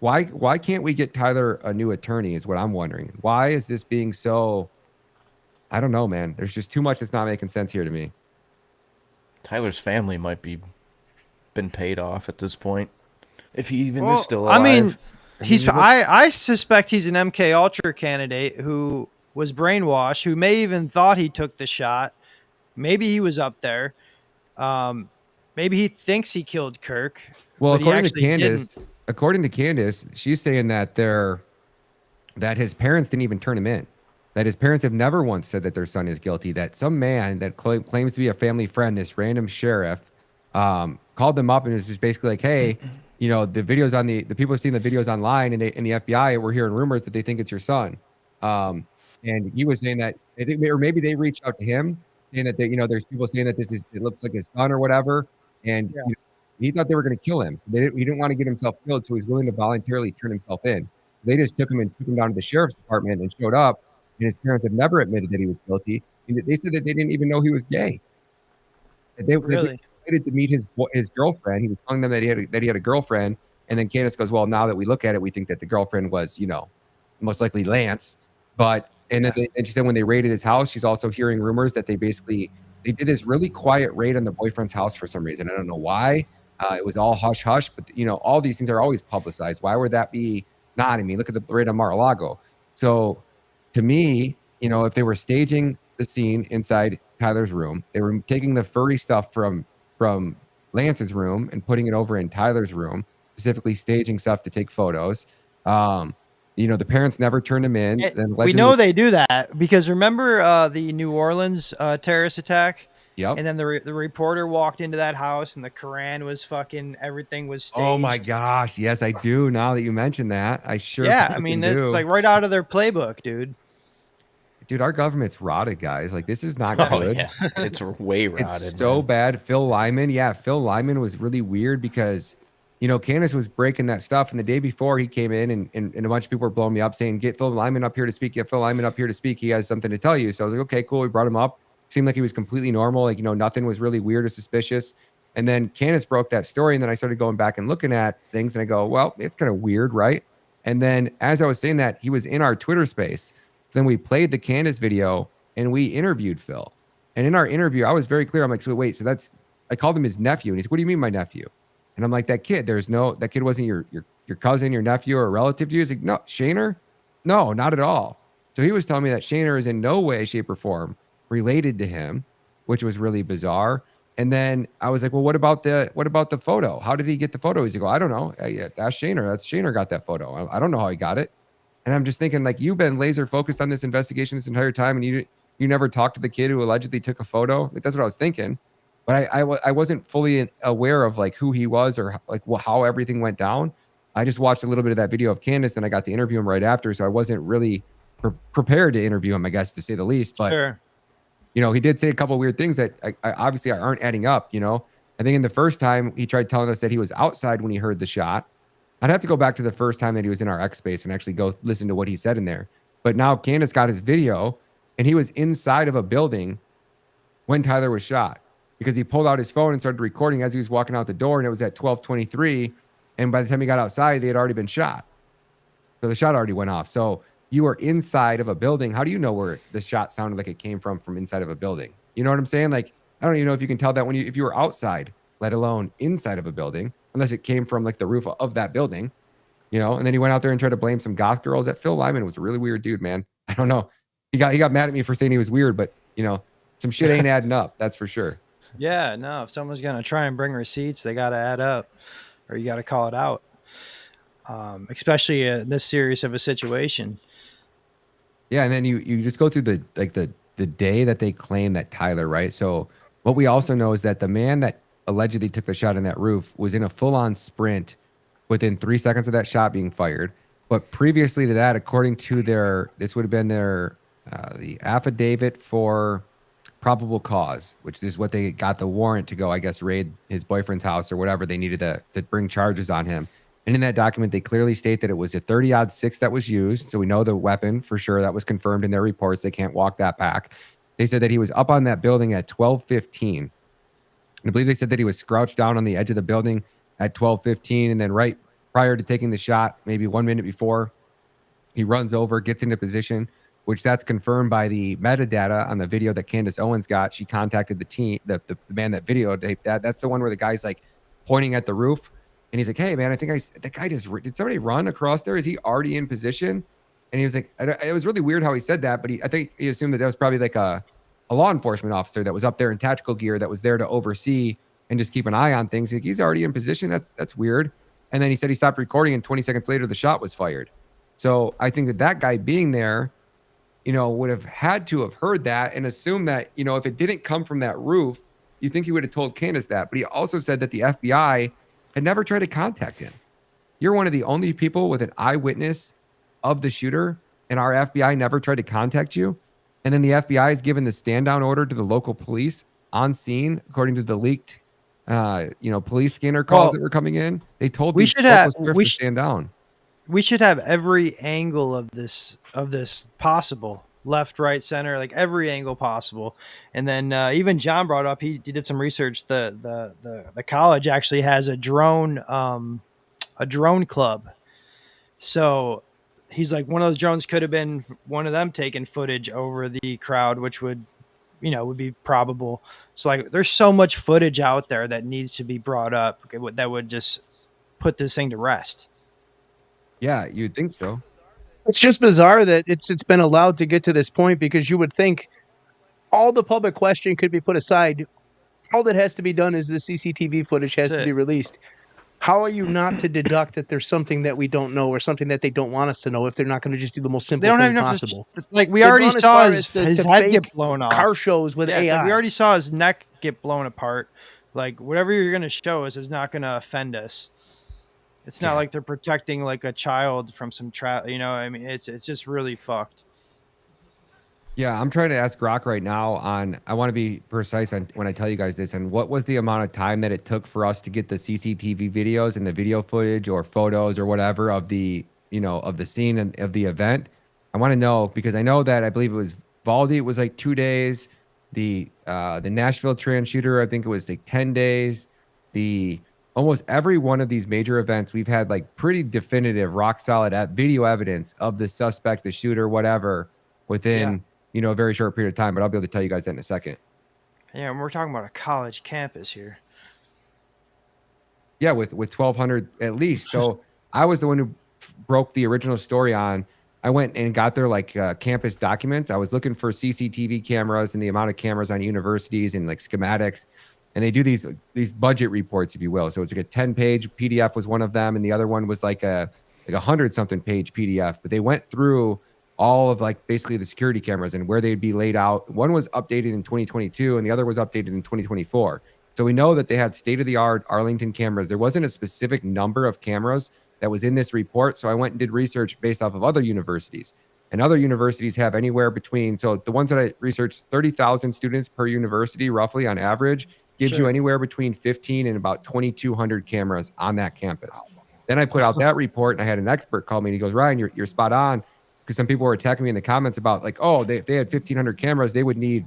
Why can't we get Tyler a new attorney is what I'm wondering. Why is this being so, I don't know, man. There's just too much that's not making sense here to me. Tyler's family might be been paid off at this point, if he even Well, is still alive. I mean, you look- I suspect he's an MK Ultra candidate who was brainwashed, who may even thought he took the shot. Maybe he was up there. Maybe he thinks he killed Kirk. Well, but he actually according to Candace, she's saying that that his parents didn't even turn him in. That his parents have never once said that their son is guilty. That some man that claims to be a family friend, this random sheriff, called them up and was just basically like, "Hey, you know, the videos on the people seeing the videos online, and the FBI were hearing rumors that they think it's your son." And he was saying that, or maybe they reached out to him saying that you know, there's people saying that it looks like his son or whatever, and you know, he thought they were going to kill him. So he didn't want to get himself killed, so he's willing to voluntarily turn himself in. They just took him down to the sheriff's department and showed up. And his parents have never admitted that he was guilty. And they said that they didn't even know he was gay. They Really? invited to meet his girlfriend. He was telling them that he had a girlfriend. And then Candace goes, "Well, now that we look at it, we think that the girlfriend was, you know, most likely Lance." And she said when they raided his house, she's also hearing rumors that they did this really quiet raid on the boyfriend's house for some reason. I don't know why. It was all hush hush, but you know, all these things are always publicized. Why would that be not? I mean, look at the raid on Mar-a-Lago. So to me, you know, if they were staging the scene inside Tyler's room, they were taking the furry stuff from Lance's room and putting it over in Tyler's room, specifically staging stuff to take photos. You know, the parents never turned him in. We know they do that because remember the New Orleans terrorist attack? Yep. And then the reporter walked into that house and the Quran was fucking, everything was staged. Oh my gosh. Yes, I do. Now that you mention that, I sure. Yeah. I mean, do. it's like right out of their playbook, dude. Dude, our government's rotted, guys. Like, this is not Oh, good. yeah. It's way rotted. It's so bad. Phil Lyman was really weird because, you know, Candace was breaking that stuff. And the day before he came in and a bunch of people were blowing me up saying, "Get Phil Lyman up here to speak. Get Phil Lyman up here to speak. He has something to tell you." So I was like, okay, cool. We brought him up. Seemed like he was completely normal. Like, you know, nothing was really weird or suspicious. And then Candace broke that story. And then I started going back and looking at things and I go, well, it's kind of weird, right? And then as I was saying that, he was in our Twitter space. So then we played the Candace video and we interviewed Phil. And in our interview, I was very clear. I'm like, so wait, I called him his nephew. And he's, "What do you mean my nephew?" And I'm like, that kid wasn't your cousin, your nephew, or a relative to you. He's like, "No, Shaner? No, not at all." So he was telling me that Shaner is in no way, shape, or form related to him, which was really bizarre. And then I was like, well, what about the photo? How did he get the photo? He's like, "Oh, I don't know. Ask Shaner. That's Shaner got that photo. I don't know how he got it." And I'm just thinking, like, you've been laser focused on this investigation this entire time, and you never talked to the kid who allegedly took a photo. Like, that's what I was thinking. But I wasn't fully aware of like who he was or like how everything went down. I just watched a little bit of that video of Candace, and I got to interview him right after. So I wasn't really prepared to interview him, I guess, to say the least. But Sure. You know, he did say a couple of weird things that I obviously aren't adding up. You know, I think in the first time he tried telling us that he was outside when he heard the shot. I'd have to go back to the first time that he was in our X space and actually go listen to what he said in there. But now Candace got his video, and he was inside of a building when Tyler was shot, because he pulled out his phone and started recording as he was walking out the door, and it was at 12:23. And by the time he got outside, they had already been shot. So the shot already went off. So you were inside of a building. How do you know where the shot sounded like it came from inside of a building? You know what I'm saying? Like, I don't even know if you can tell that if you were outside, let alone inside of a building, unless it came from like the roof of that building, you know? And then he went out there and tried to blame some goth girls. That Phil Lyman was a really weird dude, man. I don't know. He got mad at me for saying he was weird, but you know, some shit ain't adding up. That's for sure. Yeah, no, if someone's going to try and bring receipts, they got to add up, or you got to call it out. Especially in this serious of a situation. Yeah. And then you just go through the day that they claim that Tyler, right? So what we also know is that the man that allegedly took the shot in that roof was in a full-on sprint within 3 seconds of that shot being fired. But previously to that, according to this would have been the affidavit for probable cause, which is what they got the warrant to go, I guess, raid his boyfriend's house or whatever they needed to bring charges on him. And in that document, they clearly state that it was a 30-06 that was used. So we know the weapon for sure. That was confirmed in their reports. They can't walk that back. They said that he was up on that building at 12:15. I believe they said that he was crouched down on the edge of the building at 12:15. And then right prior to taking the shot, maybe 1 minute before. He runs over, gets into position, which that's confirmed by the metadata on the video that Candace Owens got. She contacted the team, the man that videotaped that. That's the one where the guy's like pointing at the roof, and he's like, "Hey, man, I think that guy just did somebody run across there? Is he already in position?" And he was like, it was really weird how he said that, but I think he assumed that was probably like a law enforcement officer that was up there in tactical gear that was there to oversee and just keep an eye on things. Like, he's already in position. That's weird. And then he said he stopped recording, and 20 seconds later, the shot was fired. So I think that guy being there, would have had to have heard that and assumed that, if it didn't come from that roof, you think he would have told Candace that. But he also said that the FBI had never tried to contact him. You're one of the only people with an eyewitness of the shooter, and our FBI never tried to contact you. And then the FBI has given the stand down order to the local police on scene, according to the leaked, police scanner calls that were coming in. They told we should have to stand down. We should have every angle of this possible, left, right, center, like every angle possible. And then even John brought up, he did some research. The college actually has a drone club. So he's like, one of those drones could have been one of them taking footage over the crowd, which would be probable. So like, there's so much footage out there that needs to be brought up that would just put this thing to rest. Yeah, you'd think so. It's just bizarre that it's been allowed to get to this point, because you would think all the public question could be put aside. All that has to be done is the CCTV footage has to be released. How are you not to deduct that there's something that we don't know, or something that they don't want us to know, if they're not going to just do the most simple thing possible? Like, we already saw his head get blown off. Car shows with AI. Like we already saw his neck get blown apart. Like, whatever you're going to show us is not going to offend us. It's not like they're protecting like a child from some I mean, it's just really fucked. Yeah, I'm trying to ask Grok right now I want to be precise on when I tell you guys this, and what was the amount of time that it took for us to get the CCTV videos and the video footage or photos or whatever of the, of the scene and of the event. I want to know, because I know that I believe it was Valdi, it was like 2 days. The Nashville trans shooter, I think it was like 10 days. Almost every one of these major events, we've had like pretty definitive, rock solid video evidence of the suspect, the shooter, whatever, within, a very short period of time. But I'll be able to tell you guys that in a second. Yeah, and we're talking about a college campus here. Yeah, with 1,200 at least. So I was the one who broke the original story on. I went and got their campus documents. I was looking for CCTV cameras and the amount of cameras on universities and like schematics. And they do these budget reports, if you will. So it's like a 10-page PDF was one of them, and the other one was like a 100-something page PDF. But they went through all of like basically the security cameras and where they'd be laid out. One was updated in 2022, and the other was updated in 2024. So we know that they had state-of-the-art Arlington cameras. There wasn't a specific number of cameras that was in this report. So I went and did research based off of other universities. And other universities have anywhere between, so the ones that I researched, 30,000 students per university, roughly on average, gives you anywhere between 15 and about 2,200 cameras on that campus. Then I put out that report, and I had an expert call me, and he goes, "Ryan, you're spot on," because some people were attacking me in the comments about like, oh, if they had 1,500 cameras, they would need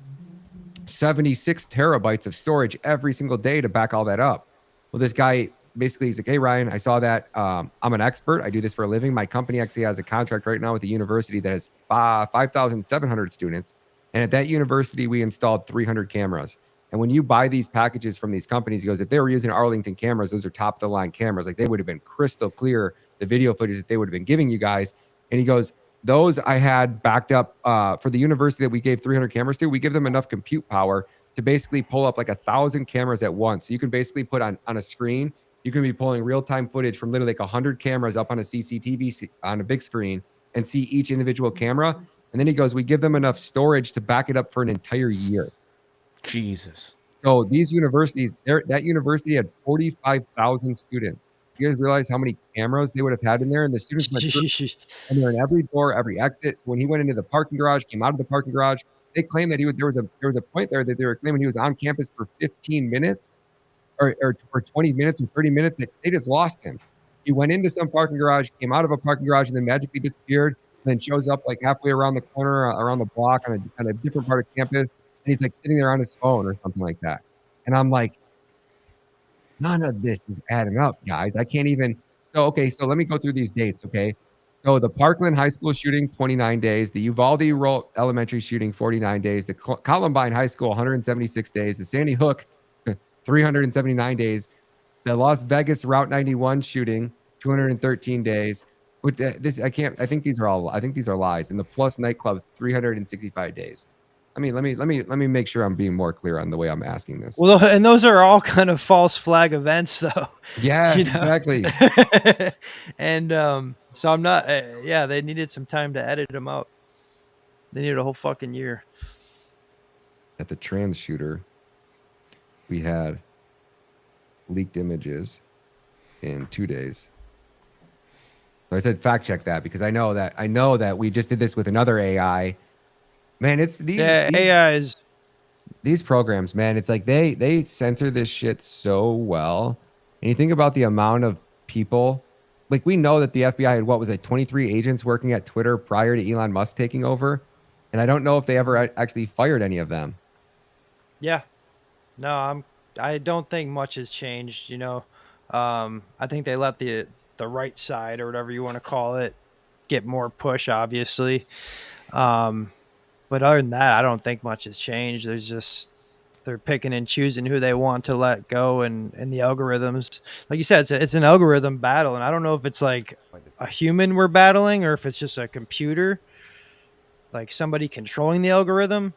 76 terabytes of storage every single day to back all that up. Well, this guy basically, he's like, "Hey, Ryan, I saw that. I'm an expert. I do this for a living. My company actually has a contract right now with a university that has 5,700 students. And at that university, we installed 300 cameras. And when you buy these packages from these companies," he goes, "if they were using Arlington cameras, those are top of the line cameras. Like, they would have been crystal clear, the video footage that they would have been giving you guys." And he goes, "Those I had backed up for the university that we gave 300 cameras to. We give them enough compute power to basically pull up like 1,000 cameras at once. So you can basically put on a screen, you can be pulling real-time footage from literally like 100 cameras up on a CCTV on a big screen and see each individual camera." And then he goes, "We give them enough storage to back it up for an entire year." Jesus. So these universities, that university had 45,000 students. You guys realize how many cameras they would have had in there? And the students went through, and they're in every door, every exit. So when he went into the parking garage, came out of the parking garage, they claimed that there was a point there that they were claiming he was on campus for 15 minutes or for 20 minutes or 30 minutes. They just lost him. He went into some parking garage, came out of a parking garage, and then magically disappeared, and then shows up like halfway around the corner, around the block on a different part of campus. And he's like sitting there on his phone or something like that. And I'm like, none of this is adding up, guys. I can't even. So, okay, so let me go through these dates, okay? So the Parkland High School shooting, 29 days. The Uvalde Elementary shooting, 49 days. The Columbine High School, 176 days. The Sandy Hook, 379 days. The Las Vegas Route 91 shooting, 213 days. With this, I think these are lies. And the Plus nightclub, 365 days. I mean, let me make sure I'm being more clear on the way I'm asking this. Well, and those are all kind of false flag events, though. Yes, exactly. And so I'm not. Yeah, they needed some time to edit them out. They needed a whole fucking year. At the trans shooter, we had leaked images in 2 days. I said fact check that because I know that we just did this with another AI. Man, it's these AI is these programs, man. It's like they censor this shit so well. And you think about the amount of people, like we know that the FBI had 23 agents working at Twitter prior to Elon Musk taking over, and I don't know if they ever actually fired any of them. Yeah. No, I don't think much has changed, you know. I think they let the right side or whatever you want to call it get more push, obviously. But other than that, I don't think much has changed. They're picking and choosing who they want to let go, and the algorithms, like you said, it's an algorithm battle, and I don't know if it's like a human we're battling or if it's just a computer, like somebody controlling the algorithm.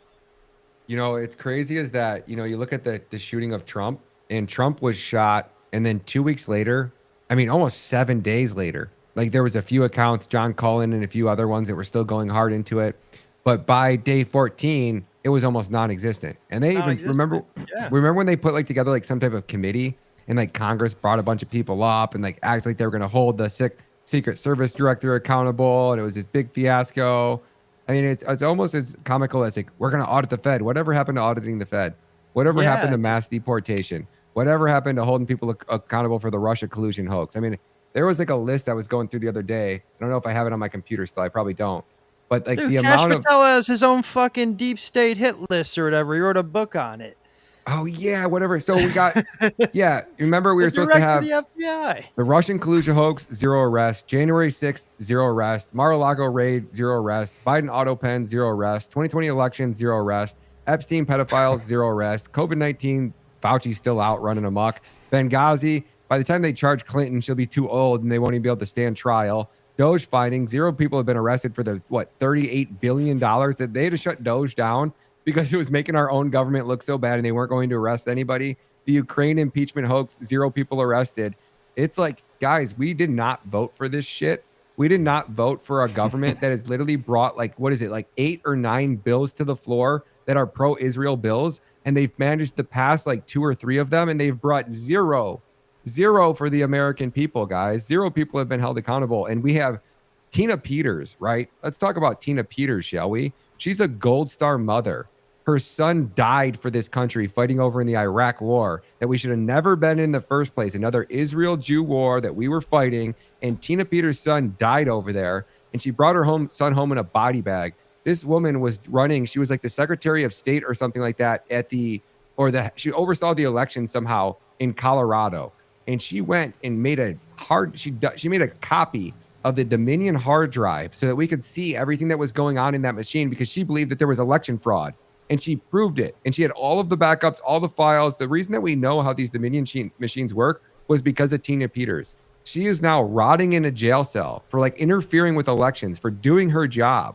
You know, it's crazy is that, you know, you look at the shooting of Trump, and Trump was shot, and then 2 weeks later, I mean, almost 7 days later, like there was a few accounts, John Cullen and a few other ones that were still going hard into it. But by day 14, it was almost non-existent. And they even remember when they put like together like some type of committee and like Congress brought a bunch of people up and like act like they were going to hold the Secret Service director accountable. And it was this big fiasco. I mean, it's almost as comical as like, we're going to audit the Fed. Whatever happened to auditing the Fed? Whatever happened to mass deportation? Whatever happened to holding people accountable for the Russia collusion hoax? I mean, there was like a list I was going through the other day. I don't know if I have it on my computer still. I probably don't. But like Dude, the Cash amount of Patel has his own fucking deep state hit list or whatever. He wrote a book on it. Oh yeah, whatever. So we got remember we were supposed to have the FBI. The Russian collusion hoax, 0 arrest. January 6th, 0 arrest. Mar-a-Lago raid, 0 arrest. Biden auto pen, 0 arrest. 2020 election, 0 arrest. Epstein pedophiles, 0 arrest. COVID-19, Fauci still out running amok. Benghazi, by the time they charge Clinton, she'll be too old and they won't even be able to stand trial. Doge finding, 0 people have been arrested for the $38 billion that they had to shut Doge down because it was making our own government look so bad and they weren't going to arrest anybody. The Ukraine impeachment hoax, 0 people arrested. It's like, guys, we did not vote for this shit. We did not vote for a government that has literally brought like 8 or 9 bills to the floor that are pro-Israel bills. And they've managed to pass like 2 or 3 of them. And they've brought zero for the American people, guys. 0 people have been held accountable. And we have Tina Peters, right? Let's talk about Tina Peters, shall we? She's a Gold Star mother. Her son died for this country fighting over in the Iraq war that we should have never been in the first place. Another Israel-Jew war that we were fighting. And Tina Peters' son died over there. And she brought her son home in a body bag. This woman was running. She was like the Secretary of State or something like that she oversaw the election somehow in Colorado. And she went and made she made a copy of the Dominion hard drive so that we could see everything that was going on in that machine because she believed that there was election fraud. And she proved it. And she had all of the backups, all the files. The reason that we know how these Dominion machines work was because of Tina Peters. She is now rotting in a jail cell for like interfering with elections, for doing her job.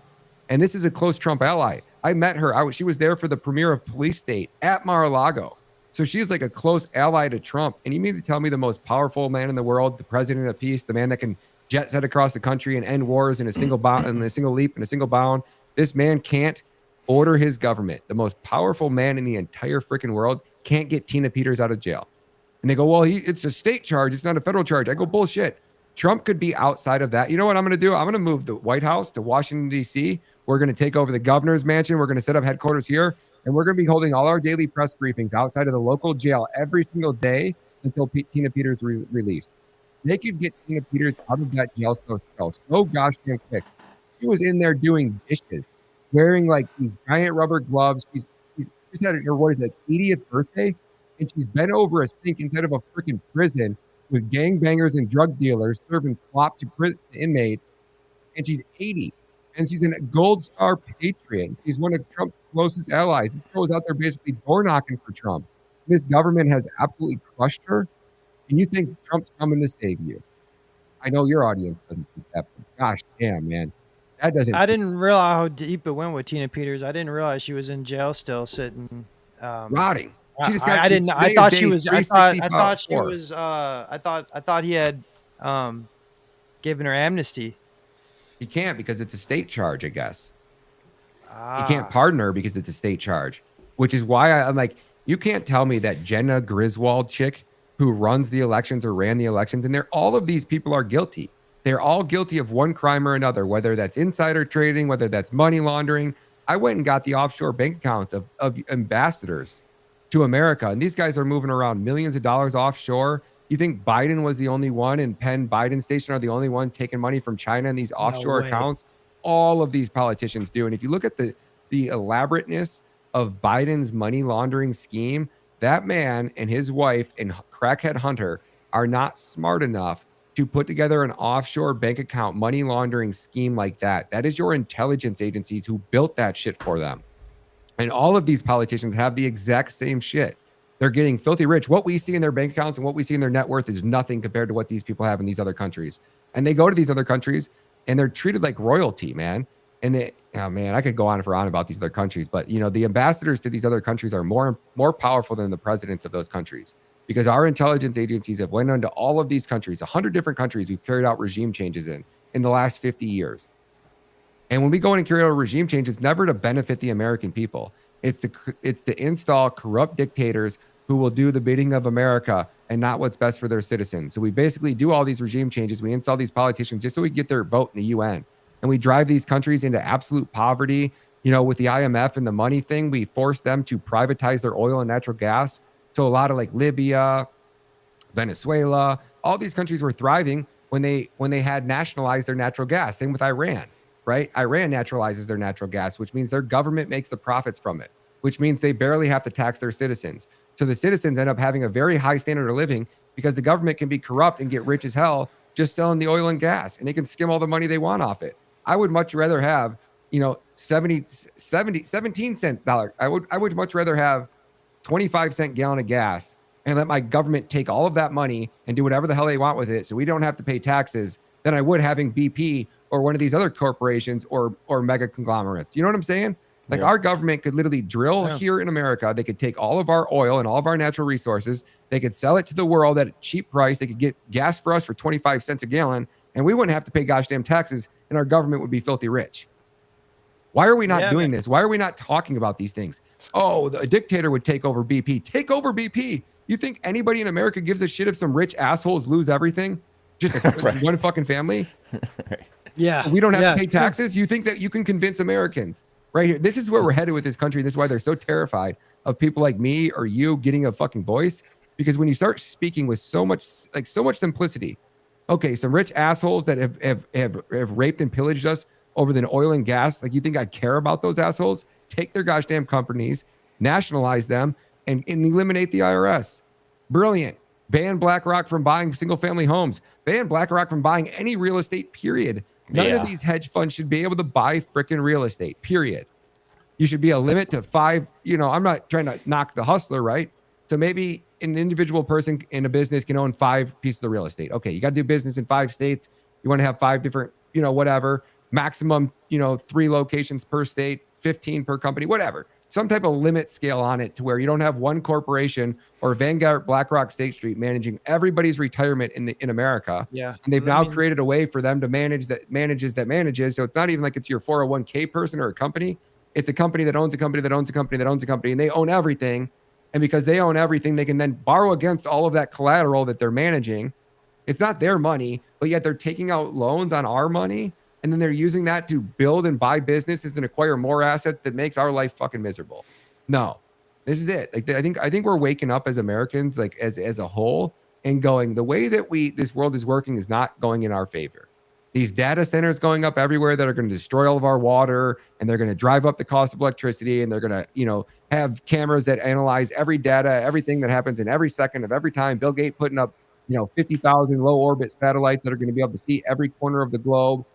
And this is a close Trump ally. I met her. She was there for the premiere of Police State at Mar-a-Lago. So she's like a close ally to Trump. And you mean to tell me the most powerful man in the world, the president of peace, the man that can jet set across the country and end wars in a single bound, in a single leap, in a single bound. This man can't order his government. The most powerful man in the entire freaking world can't get Tina Peters out of jail. And they go, well, it's a state charge. It's not a federal charge. I go, bullshit. Trump could be outside of that. You know what I'm going to do? I'm going to move the White House to Washington, D.C. We're going to take over the governor's mansion. We're going to set up headquarters here. And we're going to be holding all our daily press briefings outside of the local jail every single day until Tina Peters released. They could get Tina Peters out of that jail so gosh damn quick. She was in there doing dishes, wearing like these giant rubber gloves. She's just had her 80th birthday, and she's bent over a sink inside of a freaking prison with gangbangers and drug dealers serving slop to inmates, and she's 80. And she's a Gold Star patriot. She's one of Trump's closest allies. This girl was out there basically door knocking for Trump. This government has absolutely crushed her. And you think Trump's coming to save you. I know your audience doesn't think that, but gosh damn, man. That doesn't. I didn't realize how deep it went with Tina Peters. I didn't realize she was in jail still sitting. Rotting. I thought she was. I thought he had given her amnesty. He can't because it's a state charge, I guess. Ah. He can't pardon her because it's a state charge, which is why I'm like, you can't tell me that Jenna Griswold chick who runs the elections or ran the elections, and all of these people are guilty. They're all guilty of one crime or another, whether that's insider trading, whether that's money laundering. I went and got the offshore bank accounts of ambassadors to America, and these guys are moving around millions of dollars offshore. You think Biden was the only one, and Penn Biden Station are the only one taking money from China in these offshore accounts? All of these politicians do. And if you look at the elaborateness of Biden's money laundering scheme, that man and his wife and crackhead Hunter are not smart enough to put together an offshore bank account money laundering scheme like that. That is your intelligence agencies who built that shit for them. And all of these politicians have the exact same shit. They're getting filthy rich. What we see in their bank accounts and what we see in their net worth is nothing compared to what these people have in these other countries. And they go to these other countries and they're treated like royalty, man. And I could go on and on about these other countries, but the ambassadors to these other countries are more powerful than the presidents of those countries, because our intelligence agencies have went into all of these countries, 100 different countries we've carried out regime changes in the last 50 years. And when we go in and carry out a regime change, it's never to benefit the American people. It's to install corrupt dictators who will do the bidding of America and not what's best for their citizens. So we basically do all these regime changes. We install these politicians just so we get their vote in the UN. And we drive these countries into absolute poverty. With the IMF and the money thing, we force them to privatize their oil and natural gas. So a lot of like Libya, Venezuela, all these countries were thriving when they had nationalized their natural gas. Same with Iran, right? Iran naturalizes their natural gas, which means their government makes the profits from it, which means they barely have to tax their citizens. So the citizens end up having a very high standard of living because the government can be corrupt and get rich as hell just selling the oil and gas, and they can skim all the money they want off it. I would much rather have, 17 cent dollar. I would much rather have 25-cent gallon of gas and let my government take all of that money and do whatever the hell they want with it so we don't have to pay taxes than I would having BP or one of these other corporations or mega conglomerates. You know what I'm saying? Like our government could literally drill here in America. They could take all of our oil and all of our natural resources. They could sell it to the world at a cheap price. They could get gas for us for 25 cents a gallon, and we wouldn't have to pay gosh damn taxes, and our government would be filthy rich. Why are we not doing this? Why are we not talking about these things? Oh, a dictator would take over BP. Take over BP. You think anybody in America gives a shit if some rich assholes lose everything? Just one fucking family? Yeah. So we don't have to pay taxes? You think that you can convince Americans? Right here. This is where we're headed with this country. This is why they're so terrified of people like me or you getting a fucking voice. Because when you start speaking with so much simplicity, okay, some rich assholes that have raped and pillaged us over the oil and gas. Like, you think I care about those assholes? Take their gosh damn companies, nationalize them, and eliminate the IRS. Brilliant. Ban BlackRock from buying single family homes. Ban BlackRock from buying any real estate, period. None of these hedge funds should be able to buy freaking real estate, period. You should be a limit to 5. I'm not trying to knock the hustler, right? So maybe an individual person in a business can own 5 pieces of real estate. Okay, you got to do business in 5 states. You want to have 5 different, whatever. Maximum, 3 locations per state, 15 per company, whatever. Some type of limit scale on it to where you don't have one corporation or Vanguard, BlackRock, State Street managing everybody's retirement in America. Yeah. And they've now created a way for them to manage that manages. So it's not even like it's your 401k person or a company. It's a company that owns a company that owns a company that owns a company, and they own everything. And because they own everything, they can then borrow against all of that collateral that they're managing. It's not their money, but yet they're taking out loans on our money. And then they're using that to build and buy businesses and acquire more assets that makes our life fucking miserable. No, this is it. Like, I think we're waking up as Americans, like as a whole, and going, the way that this world is working is not going in our favor. These data centers going up everywhere that are going to destroy all of our water, and they're going to drive up the cost of electricity, and they're going to, have cameras that analyze every data, everything that happens in every second of every time. Bill Gates putting up 50,000 low orbit satellites that are going to be able to see every corner of the globe.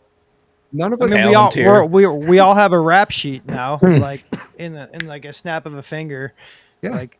None of I us. mean, we all have a rap sheet now, like in like a snap of a finger. Yeah. Like,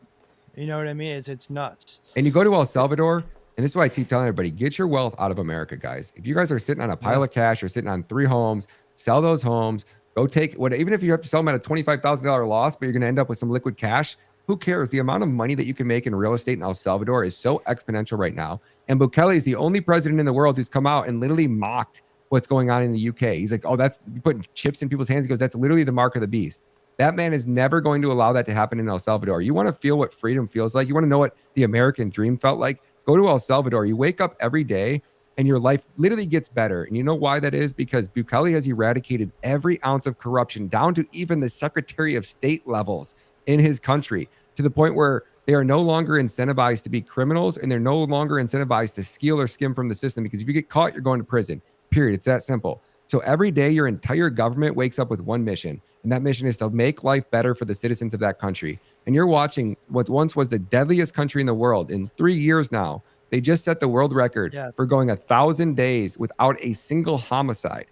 you know what I mean? It's nuts. And you go to El Salvador, and this is why I keep telling everybody, get your wealth out of America, guys. If you guys are sitting on a pile of cash or sitting on 3 homes, sell those homes, go take what, even if you have to sell them at a $25,000 loss, but you're going to end up with some liquid cash, who cares? The amount of money that you can make in real estate in El Salvador is so exponential right now. And Bukele is the only president in the world who's come out and literally mocked what's going on in the UK. He's like, oh, that's putting chips in people's hands. He goes, that's literally the mark of the beast. That man is never going to allow that to happen in El Salvador. You want to feel what freedom feels like? You want to know what the American dream felt like? Go to El Salvador. You wake up every day and your life literally gets better. And you know why that is? Because Bukele has eradicated every ounce of corruption down to even the Secretary of State levels in his country, to the point where they are no longer incentivized to be criminals, and they're no longer incentivized to steal or skim from the system, because if you get caught, you're going to prison. Period. It's that simple. So every day, your entire government wakes up with one mission, and that mission is to make life better for the citizens of that country. And you're watching what once was the deadliest country in the world. In 3 years now, they just set the world record for going 1,000 days without a single homicide.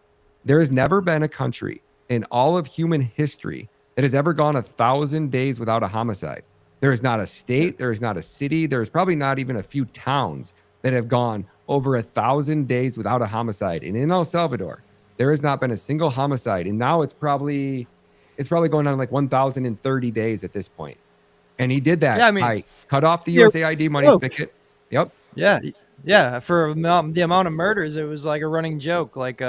There has never been a country in all of human history that has ever gone 1,000 days without a homicide. There is not a state, there is not a city, there's probably not even a few towns that have gone over 1,000 days without a homicide. And in El Salvador, there has not been a single homicide. And now it's probably going on like 1,030 days at this point. And he did that. I cut off the USAID money spigot. Yep. Yeah. Yeah. For the amount of murders, it was like a running joke. Like,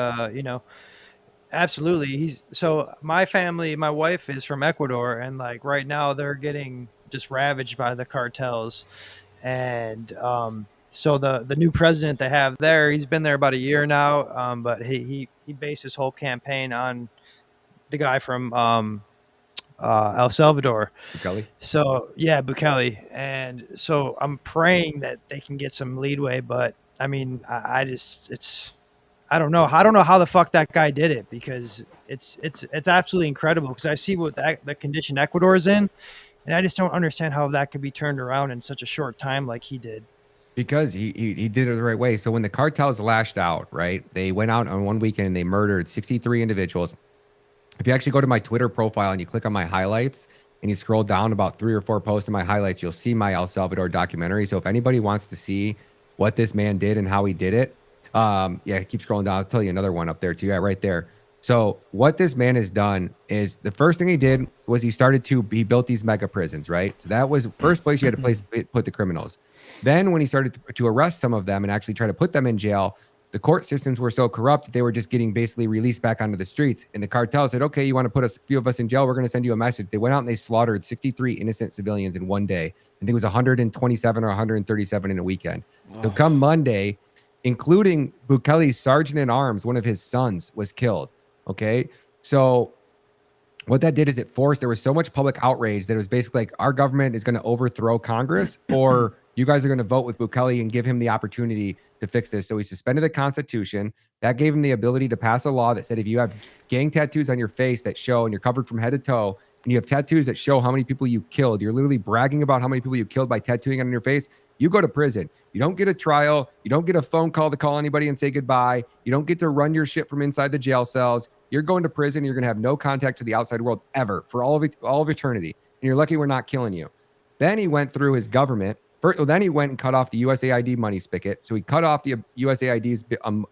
absolutely. So my family, my wife is from Ecuador, and like right now they're getting just ravaged by the cartels. And, so the new president they have there, he's been there about a year now, but he based his whole campaign on the guy from El Salvador. Bukele. So yeah, Bukele. And so I'm praying that they can get some leadway, but I mean, I don't know. I don't know how the fuck that guy did it, because it's absolutely incredible, because I see what the condition Ecuador is in, and I just don't understand how that could be turned around in such a short time like he did. Because he did it the right way. So when the cartels lashed out, right, they went out on one weekend and they murdered 63 individuals. If you actually go to my Twitter profile and you click on my highlights and you scroll down about 3 or 4 posts in my highlights, you'll see my El Salvador documentary. So if anybody wants to see what this man did and how he did it, keep scrolling down. I'll tell you another one up there too. Yeah, right there. So what this man has done is, the first thing he did was he built these mega prisons, right? So that was first place you had to put the criminals. Then when he started to arrest some of them and actually try to put them in jail, the court systems were so corrupt that they were just getting basically released back onto the streets. And the cartel said, okay, you want to put a few of us in jail? We're going to send you a message. They went out and they slaughtered 63 innocent civilians in one day. I think it was 127 or 137 in a weekend. Oh. So come Monday, including Bukele's sergeant in arms, one of his sons was killed. Okay. So what that did is there was so much public outrage that it was basically like, our government is going to overthrow Congress, or you guys are going to vote with Bukele and give him the opportunity to fix this. So he suspended the Constitution. That gave him the ability to pass a law that said, if you have gang tattoos on your face that show, and you're covered from head to toe, and you have tattoos that show how many people you killed, you're literally bragging about how many people you killed by tattooing on your face, you go to prison. You don't get a trial. You don't get a phone call to call anybody and say goodbye. You don't get to run your shit from inside the jail cells. You're going to prison. You're going to have no contact to the outside world ever for all of eternity. And you're lucky we're not killing you. Then he went through his government. Then he went and cut off the USAID money spigot. So he cut off the USAID's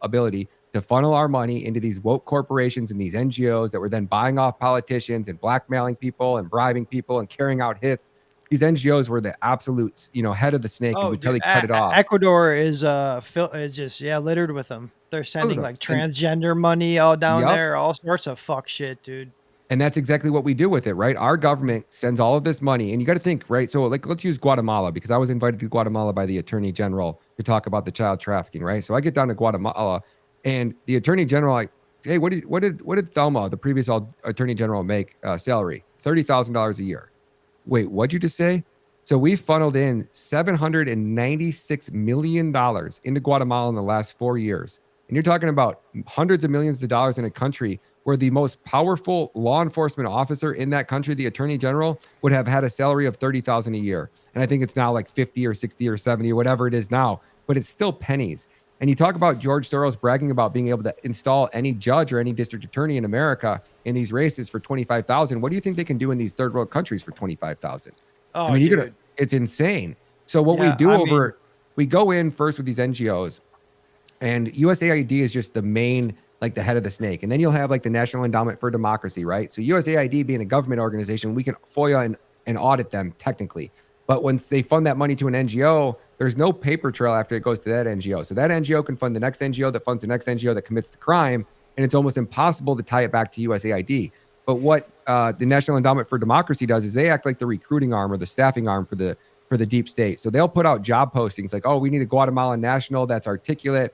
ability to funnel our money into these woke corporations and these NGOs that were then buying off politicians and blackmailing people and bribing people and carrying out hits. These NGOs were the absolute, head of the snake, and Bukele cut it off. Ecuador is just littered with them. They're sending like transgender money all down there, all sorts of fuck shit, dude. And that's exactly what we do with it, right? Our government sends all of this money, and you got to think, right? So like, let's use Guatemala, because I was invited to Guatemala by the Attorney General to talk about the child trafficking, right? So I get down to Guatemala, and the Attorney General, like, hey, what did Thelma, the previous Attorney General, make salary? $30,000 a year. Wait, what'd you just say? So we funneled in $796 million into Guatemala in the last 4 years. And you're talking about hundreds of millions of dollars in a country where the most powerful law enforcement officer in that country, the attorney general, would have had a salary of $30,000 a year. And I think it's now like 50 or 60 or 70 or whatever it is now, but it's still pennies. And you talk about George Soros bragging about being able to install any judge or any district attorney in America in these races for 25,000. What do you think they can do in these third world countries for 25,000? Oh, I mean, dude. it's insane. So what we Yeah, do we go in first with these NGOs, and USAID is just the main, like the head of the snake. And then you'll have like the National Endowment for Democracy, right? So USAID being a government organization, we can FOIA and audit them technically. But once they fund that money to an NGO, there's no paper trail after it goes to that NGO. So that NGO can fund the next NGO that funds the next NGO that commits the crime. And it's almost impossible to tie it back to USAID. But what the National Endowment for Democracy does is they act like the recruiting arm or the staffing arm for the deep state. So they'll put out job postings like, oh, we need a Guatemalan national that's articulate,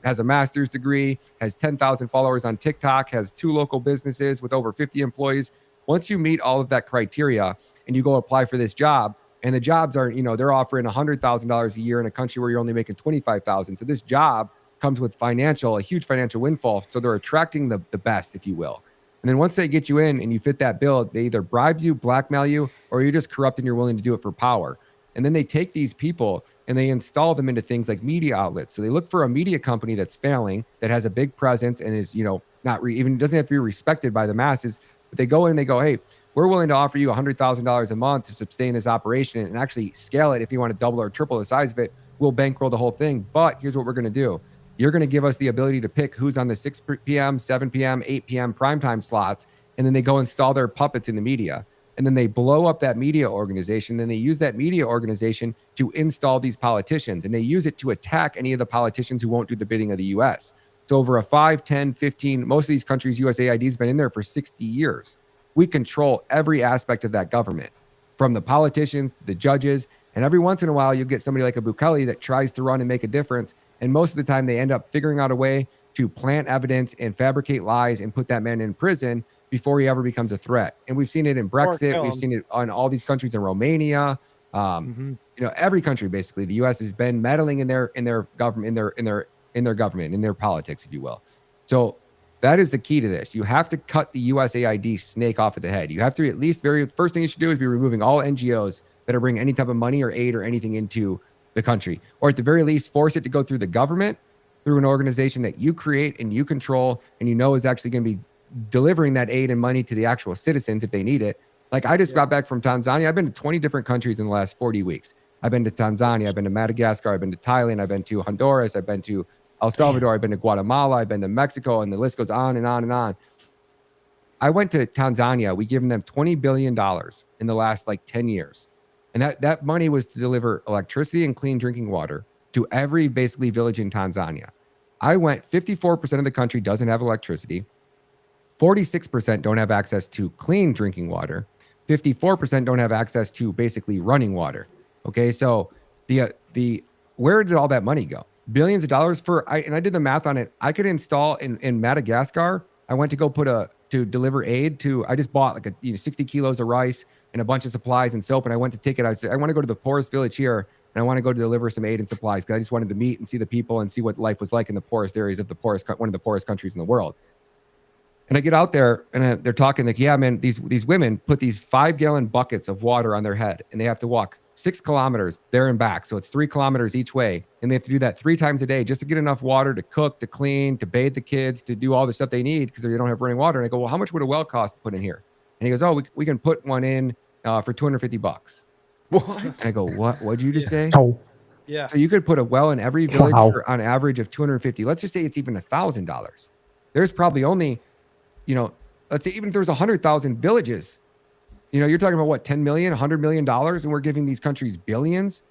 has a master's degree, has 10,000 followers on TikTok, has 2 local businesses with over 50 employees. Once you meet all of that criteria and you go apply for this job, and the jobs are, they're offering $100,000 a year in a country where you're only making 25,000. So this job comes with a huge financial windfall. So they're attracting the best, if you will. And then once they get you in and you fit that bill, they either bribe you, blackmail you, or you're just corrupt and you're willing to do it for power. And then they take these people and they install them into things like media outlets. So they look for a media company that's failing, that has a big presence and is, even doesn't have to be respected by the masses. But they go in and they go, hey, we're willing to offer you $100,000 a month to sustain this operation and actually scale it. If you want to double or triple the size of it, we'll bankroll the whole thing. But here's what we're going to do. You're going to give us the ability to pick who's on the 6 p.m., 7 p.m., 8 p.m. primetime slots. And then they go install their puppets in the media. And then they blow up that media organization. Then they use that media organization to install these politicians. And they use it to attack any of the politicians who won't do the bidding of the U.S. So over a 5, 10, 15, most of these countries, USAID has been in there for 60 years. We control every aspect of that government, from the politicians to the judges. And every once in a while, you'll get somebody like a Bukele that tries to run and make a difference. And most of the time, they end up figuring out a way to plant evidence and fabricate lies and put that man in prison before he ever becomes a threat. And we've seen it in Brexit. We've seen it on all these countries in Romania. Every country, basically, the U.S. has been meddling in their government, in their government, in their politics, if you will. So that is the key to this. You have to cut the USAID snake off at the head. You have to at least first thing you should do is be removing all NGOs that are bringing any type of money or aid or anything into the country, or at the very least force it to go through the government, through an organization that you create and you control and is actually going to be delivering that aid and money to the actual citizens if they need it. Like I just got back from Tanzania. I've been to 20 different countries in the last 40 weeks. I've been to Tanzania. I've been to Madagascar. I've been to Thailand. I've been to Honduras. I've been to El Salvador. I've been to Guatemala. I've been to Mexico, and the list goes on and on and on. I went to Tanzania. We given them $20 billion in the last 10 years. And that money was to deliver electricity and clean drinking water to every basically village in Tanzania. I went, 54% of the country doesn't have electricity. 46% don't have access to clean drinking water. 54% don't have access to basically running water. Okay, so the where did all that money go? Billions of dollars and I did the math on it. I could install in Madagascar. I went to go to deliver aid to. I just bought 60 kilos of rice and a bunch of supplies and soap, and I went to take it. I said, I want to go to the poorest village here, and I want to go to deliver some aid and supplies because I just wanted to meet and see the people and see what life was like in the poorest areas of one of the poorest countries in the world. And I get out there and they're talking like, yeah, man, these women put these 5-gallon buckets of water on their head and they have to walk 6 kilometers there and back. So it's 3 kilometers each way. And they have to do that 3 times a day just to get enough water to cook, to clean, to bathe the kids, to do all the stuff they need because they don't have running water. And I go, well, how much would a well cost to put in here? And he goes, oh, we can put one in for $250. What? And I go, what? What'd you just say? Oh, Yeah. So you could put a well in every village for on average of $250. Let's just say it's even $1,000. There's probably only, let's say even if there's 100,000 villages, you're talking about what, 10 million, $100 million, and we're giving these countries billions.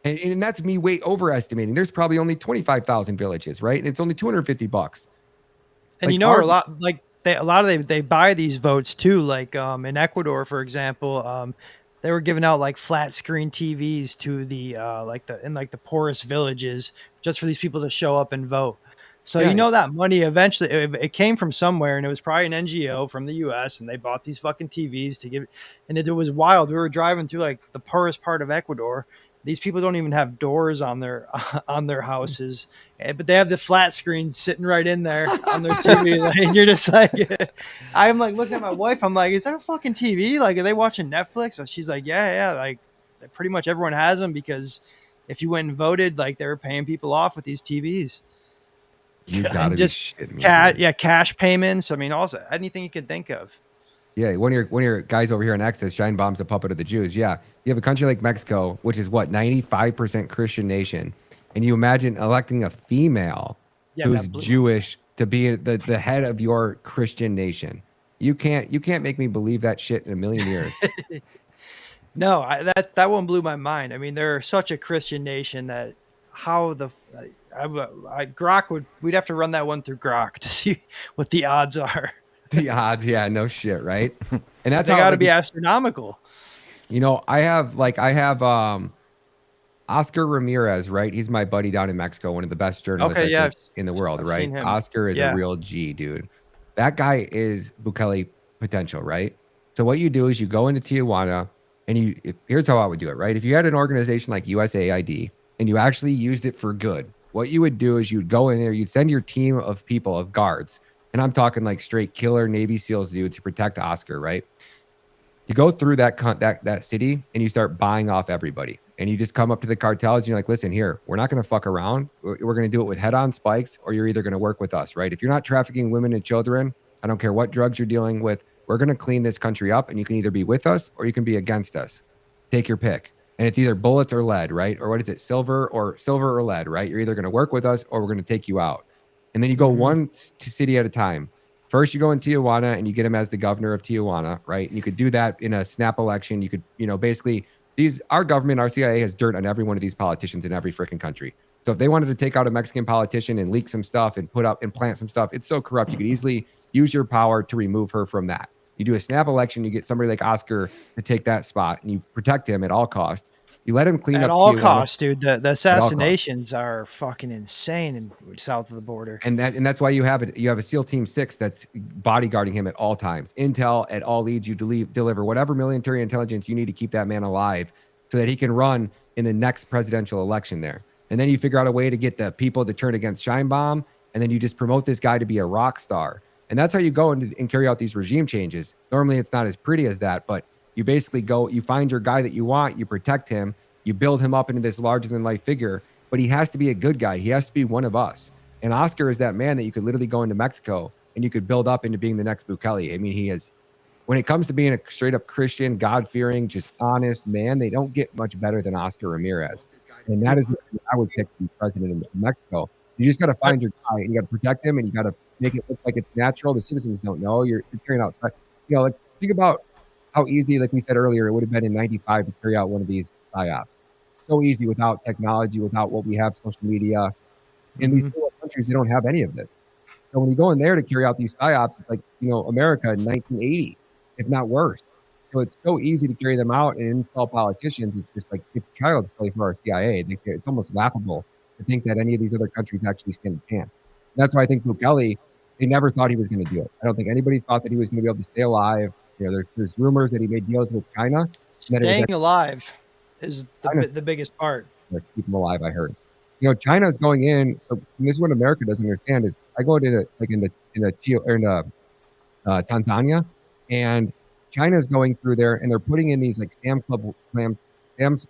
And that's me way overestimating. There's probably only 25,000 villages, right? And it's only $250. And a lot of they buy these votes too. Like in Ecuador, for example, they were giving out flat screen TVs to the the poorest villages just for these people to show up and vote. So that money eventually it came from somewhere, and it was probably an NGO from the U.S. and they bought these fucking TVs to give. And it was wild. We were driving through the poorest part of Ecuador. these people don't even have doors on their houses, but they have the flat screen sitting right in there on their TV. Like, and you're just like, I'm like looking at my wife. I'm like, is that a fucking TV? Like, are they watching Netflix? So she's like, yeah. Like, pretty much everyone has them because if you went and voted, like they were paying people off with these TVs. You gotta be just shitting me. Cash payments. I mean, also anything you can think of. Yeah, one of your guys over here in Access, Shine Bomb's a puppet of the Jews. Yeah, you have a country like Mexico, which is what 95% Christian nation, and you imagine electing a female who's Jewish to be the head of your Christian nation. You can't make me believe that shit in a million years. No, that one blew my mind. I mean, they're such a Christian nation that how the Grok we'd have to run that one through Grok to see what the odds are. The odds, yeah, no shit, right? And that's they got to be astronomical. You know, I have Oscar Ramirez, right? He's my buddy down in Mexico, one of the best journalists in the world, right? Oscar is a real G, dude. That guy is Bukele potential, right? So what you do is you go into Tijuana, and here's how I would do it, right? If you had an organization like USAID and you actually used it for good, what you would do is you'd go in there, you'd send your team of people, of guards, and I'm talking like straight killer Navy SEALs dude to protect Oscar, right? You go through that city and you start buying off everybody. And you just come up to the cartels and you're like, listen, here, we're not going to fuck around. We're going to do it with head-on spikes, or you're either going to work with us, right? If you're not trafficking women and children, I don't care what drugs you're dealing with, we're going to clean this country up, and you can either be with us or you can be against us. Take your pick. And it's either bullets or lead, right? Or what is it? Silver or lead, right? You're either going to work with us or we're going to take you out. And then you go one city at a time. First, you go in Tijuana and you get him as the governor of Tijuana, right? And you could do that in a snap election. You could, basically our government, our CIA has dirt on every one of these politicians in every freaking country. So if they wanted to take out a Mexican politician and leak some stuff and put up and plant some stuff, it's so corrupt. You could easily use your power to remove her from that. You do a snap election, you get somebody like Oscar to take that spot, and you protect him at all costs. You let him clean up at all costs, dude. The assassinations are fucking insane in south of the border. And that's why you have it. You have a SEAL Team 6 that's bodyguarding him at all times. Intel at all leads. You deliver whatever military intelligence you need to keep that man alive, so that he can run in the next presidential election there. And then you figure out a way to get the people to turn against Shine Bomb, and then you just promote this guy to be a rock star. And that's how you go and carry out these regime changes. Normally, it's not as pretty as that, but you basically go, you find your guy that you want, you protect him, you build him up into this larger than life figure, but he has to be a good guy. He has to be one of us. And Oscar is that man that you could literally go into Mexico and you could build up into being the next Bukele. I mean, he is, when it comes to being a straight up Christian, God-fearing, just honest man, they don't get much better than Oscar Ramirez. And that is, I would pick to be president of Mexico. You just got to find your guy, and you got to protect him, and you got to make it look like it's natural. The citizens don't know. You're carrying out, like, think about how easy, like we said earlier, it would have been in 95 to carry out one of these psyops. So easy without technology, without what we have, social media. In these countries, they don't have any of this. So when you go in there to carry out these psyops, it's like, America in 1980, if not worse. So it's so easy to carry them out and install politicians. It's just like, it's child's play for our CIA. It's almost laughable to think that any of these other countries actually stand a chance. That's why I think Bukele, they never thought he was going to do it. I don't think anybody thought that he was going to be able to stay alive. There's rumors that he made deals with China. Staying alive is the biggest part. Let's keep him alive, I heard. China's going in, and this is what America doesn't understand, is I go into Tanzania, and China's going through there, and they're putting in these like Sam's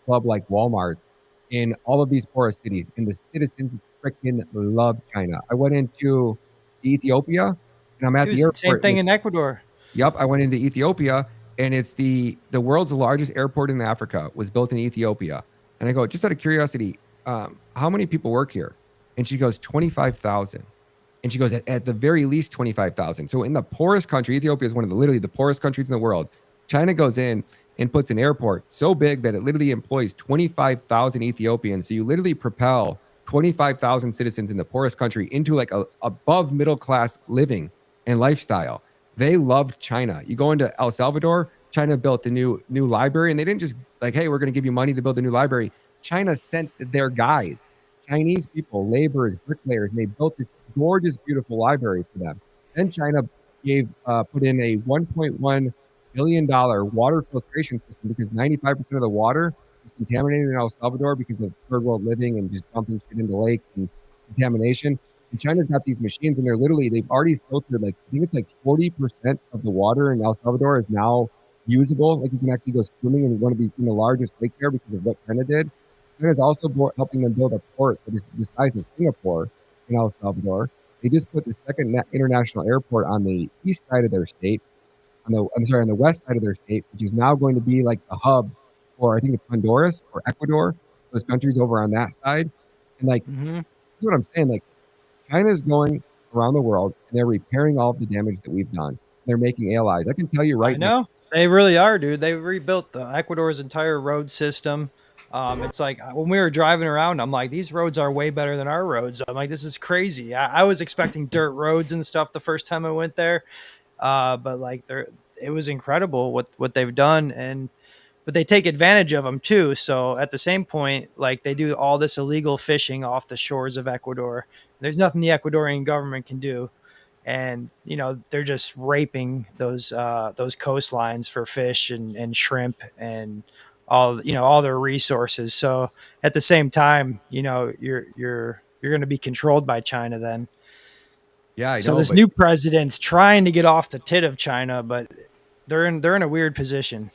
Club like Walmarts in all of these poorest cities, and the citizens freaking love China. I went into Ethiopia, and I'm at the airport. Same thing in Ecuador. Yep, I went into Ethiopia, and it's the world's largest airport in Africa was built in Ethiopia. And I go, just out of curiosity, how many people work here? And she goes, 25,000. And she goes, at the very least 25,000. So in the poorest country, Ethiopia is one of literally the poorest countries in the world. China goes in and puts an airport so big that it literally employs 25,000 Ethiopians. So you literally propel 25,000 citizens in the poorest country into like a above middle class living and lifestyle. They loved China. You go into El Salvador, China built a new library, and they didn't just like, hey, we're going to give you money to build a new library. China sent their guys, Chinese people, laborers, bricklayers, and they built this gorgeous, beautiful library for them. Then China put in a $1.1 billion water filtration system because 95% of the water is contaminated in El Salvador because of third world living and just dumping shit into lakes and contamination. And China's got these machines, and they've already filtered, like, I think it's like 40% of the water in El Salvador is now usable. Like, you can actually go swimming in one of the largest lake there because of what China did. China's also helping them build a port that is the size of Singapore in El Salvador. They just put the second international airport on the east side of their state, on the west side of their state, which is now going to be like the hub for, I think it's Honduras or Ecuador, those countries over on that side. And like, that's what I'm saying. Like, China's going around the world and they're repairing all of the damage that we've done. They're making allies. I can tell you right now. They really are, dude. They rebuilt Ecuador's entire road system. It's like when we were driving around, I'm like, these roads are way better than our roads. I'm like, this is crazy. I was expecting dirt roads and stuff the first time I went there. But like it was incredible what they've done, but they take advantage of them too. So at the same point, like they do all this illegal fishing off the shores of Ecuador. There's nothing the Ecuadorian government can do. And, they're just raping those coastlines for fish and shrimp and all their resources. So at the same time, you're going to be controlled by China then. Yeah, I know. So this new president's trying to get off the tit of China, but they're in a weird position.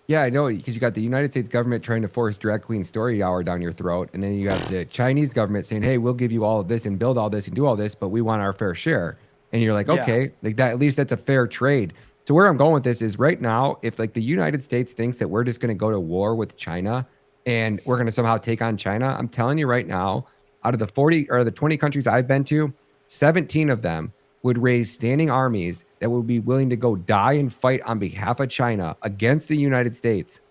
Yeah, I know, because you got the United States government trying to force drag queen story hour down your throat, and then you got the Chinese government saying, "Hey, we'll give you all of this and build all this and do all this, but we want our fair share." And you're like, "Okay, like that. At least that's a fair trade." So where I'm going with this is right now, if like the United States thinks that we're just going to go to war with China and we're going to somehow take on China, I'm telling you right now, out of the 40 or the 20 countries I've been to, 17 of them would raise standing armies that would be willing to go die and fight on behalf of China against the United States.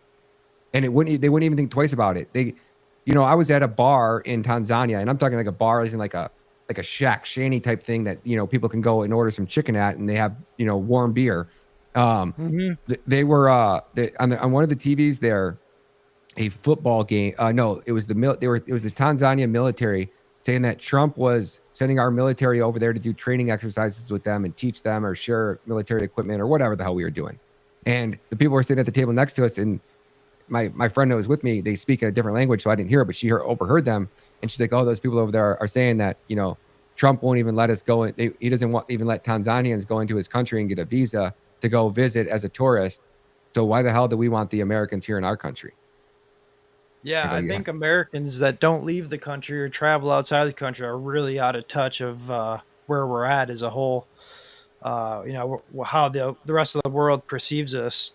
And they wouldn't even think twice about it. I was at a bar in Tanzania, and I'm talking like a bar isn't like a shack shanty type thing that, people can go and order some chicken at, and they have, warm beer. They were on one of the TVs there, a football game. No, it was the Tanzania military saying that Trump was sending our military over there to do training exercises with them and teach them or share military equipment or whatever the hell we were doing. And the people were sitting at the table next to us, and my friend that was with me, they speak a different language, so I didn't hear it, but she overheard them. And she's like, "Oh, those people over there are saying that, Trump won't even let us go. He doesn't even let Tanzanians go into his country and get a visa to go visit as a tourist. So why the hell do we want the Americans here in our country?" Yeah, I think Americans that don't leave the country or travel outside the country are really out of touch of where we're at as a whole. How the rest of the world perceives us.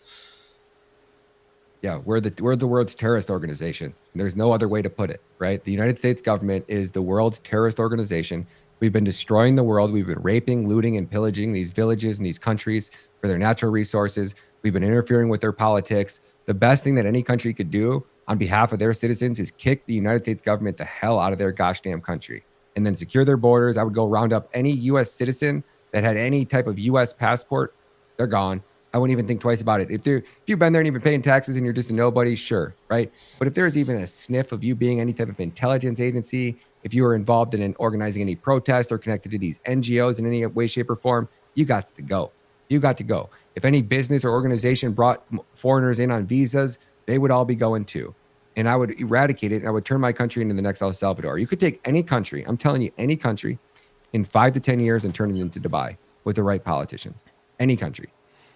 Yeah, we're the world's terrorist organization. There's no other way to put it, right? The United States government is the world's terrorist organization. We've been destroying the world. We've been raping, looting, and pillaging these villages and these countries for their natural resources. We've been interfering with their politics. The best thing that any country could do on behalf of their citizens is kick the United States government the hell out of their gosh damn country and then secure their borders. I would go round up any U.S. citizen that had any type of U.S. passport. They're gone. I wouldn't even think twice about it. If you've been there and you've been paying taxes and you're just a nobody, sure, right? But if there's even a sniff of you being any type of intelligence agency, if you were involved in organizing any protests or connected to these NGOs in any way, shape, or form, you got to go. You got to go. If any business or organization brought foreigners in on visas, they would all be going too. And I would eradicate it, and I would turn my country into the next El Salvador. You could take any country, I'm telling you, any country in 5 to 10 years and turn it into Dubai with the right politicians. Any country.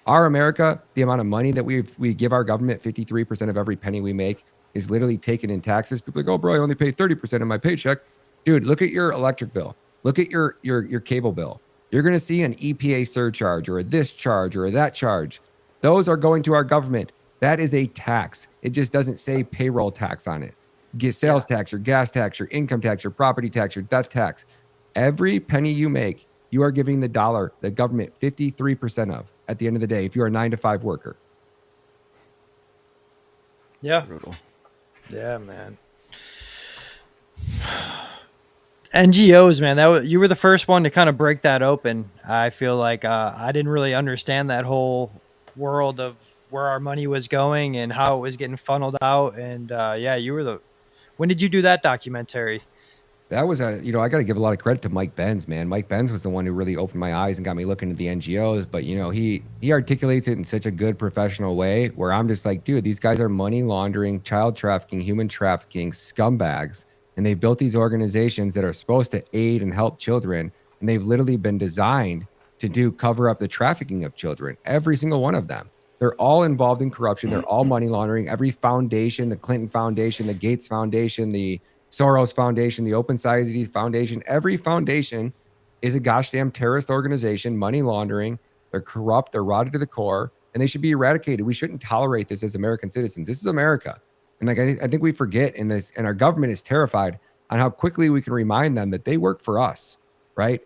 Our America, the amount of money that we give our government, 53% of every penny we make is literally taken in taxes. People are like, "Oh, bro, I only pay 30% of my paycheck." Dude, look at your electric bill. Look at your cable bill. You're going to see an EPA surcharge or this charge or that charge. Those are going to our government. That is a tax. It just doesn't say payroll tax on it. Get sales tax, your gas tax, your income tax, your property tax, your death tax. Every penny you make, you are giving the government 53% of at the end of the day if you're a 9-to-5 worker. Yeah. Brutal. Yeah, man. NGOs, man, you were the first one to kind of break that open. I feel like I didn't really understand that whole world of where our money was going and how it was getting funneled out. And you were when did you do that documentary? That was I got to give a lot of credit to Mike Benz, man. Mike Benz was the one who really opened my eyes and got me looking at the NGOs. But he articulates it in such a good professional way where I'm just like, dude, these guys are money laundering, child trafficking, human trafficking scumbags, and they built these organizations that are supposed to aid and help children, and they've literally been designed to cover up the trafficking of children. Every single one of them. They're all involved in corruption. They're all money laundering. Every foundation, the Clinton Foundation, the Gates Foundation, the Soros Foundation, the Open Societies Foundation, every foundation is a gosh damn terrorist organization, money laundering. They're corrupt. They're rotted to the core, and they should be eradicated. We shouldn't tolerate this as American citizens. This is America. And like, I think we forget in this, and our government is terrified on how quickly we can remind them that they work for us, right?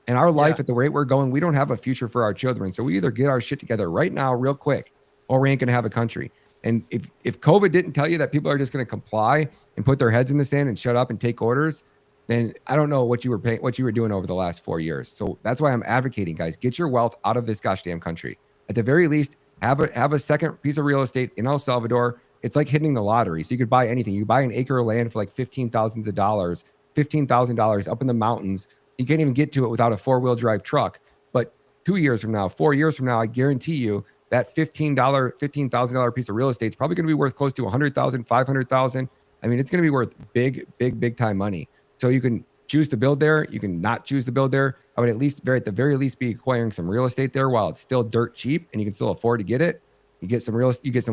And our life at the rate we're going, we don't have a future for our children. So we either get our shit together right now, real quick, or we ain't gonna have a country. And if COVID didn't tell you that people are just gonna comply and put their heads in the sand and shut up and take orders, then I don't know what you were doing over the last 4 years. So that's why I'm advocating, guys, get your wealth out of this gosh damn country. At the very least, have a second piece of real estate in El Salvador. It's like hitting the lottery. So you could buy anything. You buy an acre of land for like $15,000 up in the mountains. You can't even get to it without a 4-wheel drive truck. But 2 years from now, 4 years from now, I guarantee you that $15,000 piece of real estate is probably going to be worth close to $100,000, $500,000. I mean, it's going to be worth big time money. So you can choose to build there. You can not choose to build there. I would at the very least be acquiring some real estate there while it's still dirt cheap and you can still afford to get it. You get some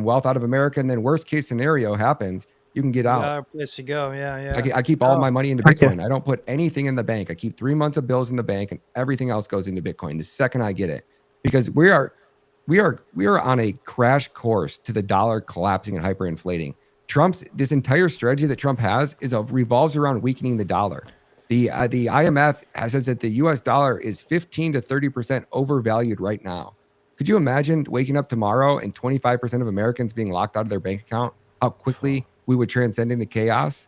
wealth out of America, and then worst case scenario happens, you can get out. Place to go. Yeah. I keep all my money into Bitcoin. I don't put anything in the bank. I keep 3 months of bills in the bank, and everything else goes into Bitcoin the second I get it, because we are on a crash course to the dollar collapsing and hyperinflating. This entire strategy that Trump has revolves around weakening the dollar. The IMF says that the US dollar is 15 to 30% overvalued right now. Could you imagine waking up tomorrow and 25% of Americans being locked out of their bank account? How quickly we would transcend into chaos?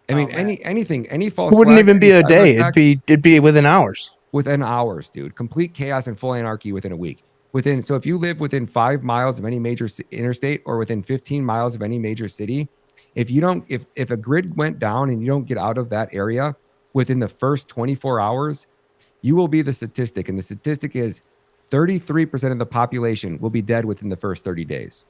I mean, any false. It wouldn't even be a day. It'd be within hours. Within hours, dude. Complete chaos and full anarchy within a week. So if you live within 5 miles of any major interstate or within 15 miles of any major city, if a grid went down and you don't get out of that area within the first 24 hours, you will be the statistic. And the statistic is 33% of the population will be dead within the first 30 days.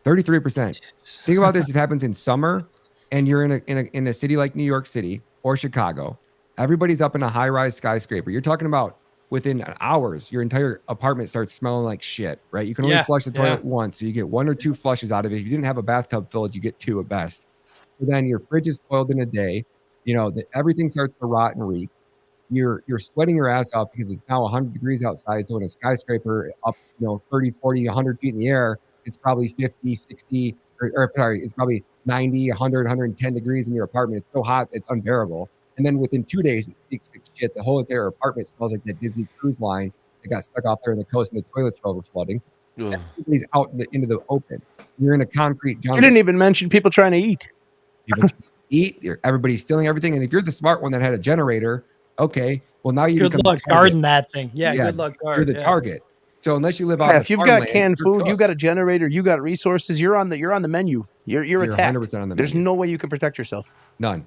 33%. Think about this. It happens in summer and you're in a city like New York City or Chicago. Everybody's up in a high-rise skyscraper. You're talking about within hours, your entire apartment starts smelling like shit, right? You can only flush the toilet once, so you get 1 or 2 flushes out of it. If you didn't have a bathtub filled, you get 2 at best. But then your fridge is spoiled in a day. Everything starts to rot and reek. You're sweating your ass off because it's now 100 degrees outside. So in a skyscraper up, 30, 40, 100 feet in the air, it's probably 50, 60, it's probably 90, 100, 110 degrees in your apartment. It's so hot, it's unbearable. And then within 2 days, it speaks shit. The whole entire apartment smells like that Disney cruise line that got stuck off there in the coast and the toilets were over flooding. Everybody's out into the open. You're in a concrete jungle. You didn't even mention people trying to eat. Everybody's stealing everything. And if you're the smart one that had a generator, okay, well, now you good luck guarding that thing. Yeah, good luck guarding. You're the target. So unless you live out, if you've got canned food, you got a generator, you got resources, you're on the menu. You're attacked. 100% on the There's menu. no way you can protect yourself. None,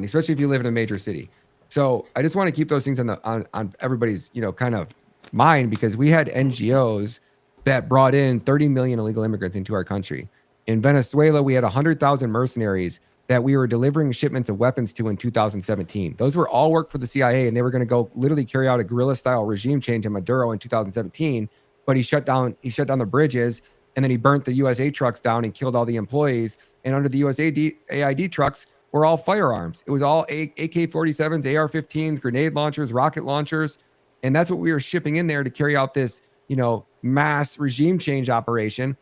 especially if you live in a major city. So I just want to keep those things on everybody's, kind of mind, because we had NGOs that brought in 30 million illegal immigrants into our country. In Venezuela, we had 100,000 mercenaries that we were delivering shipments of weapons to in 2017. Those were all work for the CIA, and they were going to go literally carry out a guerrilla-style regime change in Maduro in 2017. But he shut down the bridges, and then he burnt the USA trucks down and killed all the employees. And under the USAID trucks were all firearms. It was all AK-47s, AR-15s, grenade launchers, rocket launchers, and that's what we were shipping in there to carry out this, mass regime change operation.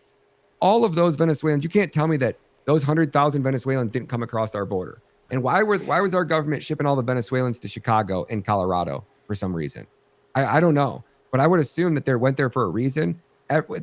All of those Venezuelans, you can't tell me that those 100,000 Venezuelans didn't come across our border. And why was our government shipping all the Venezuelans to Chicago and Colorado for some reason? I don't know, but I would assume that they went there for a reason.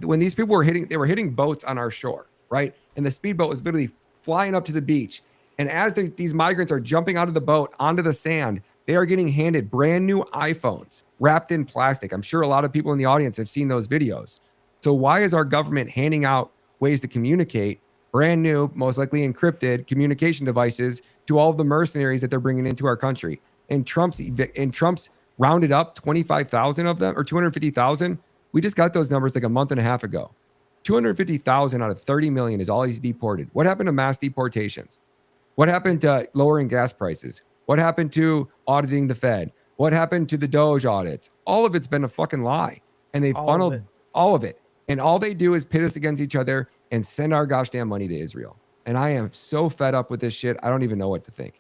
When these people were hitting boats on our shore, right? And the speedboat was literally flying up to the beach. And as these migrants are jumping out of the boat onto the sand, they are getting handed brand new iPhones wrapped in plastic. I'm sure a lot of people in the audience have seen those videos. So why is our government handing out ways to communicate brand new, most likely encrypted communication devices to all of the mercenaries that they're bringing into our country. And Trump's rounded up 25,000 of them, or 250,000. We just got those numbers like a month and a half ago. 250,000 out of 30 million is all he's deported. What happened to mass deportations? What happened to lowering gas prices? What happened to auditing the Fed? What happened to the Doge audits? All of it's been a fucking lie. And they funneled all of it. And all they do is pit us against each other and send our gosh damn money to Israel. And I am so fed up with this shit. I don't even know what to think.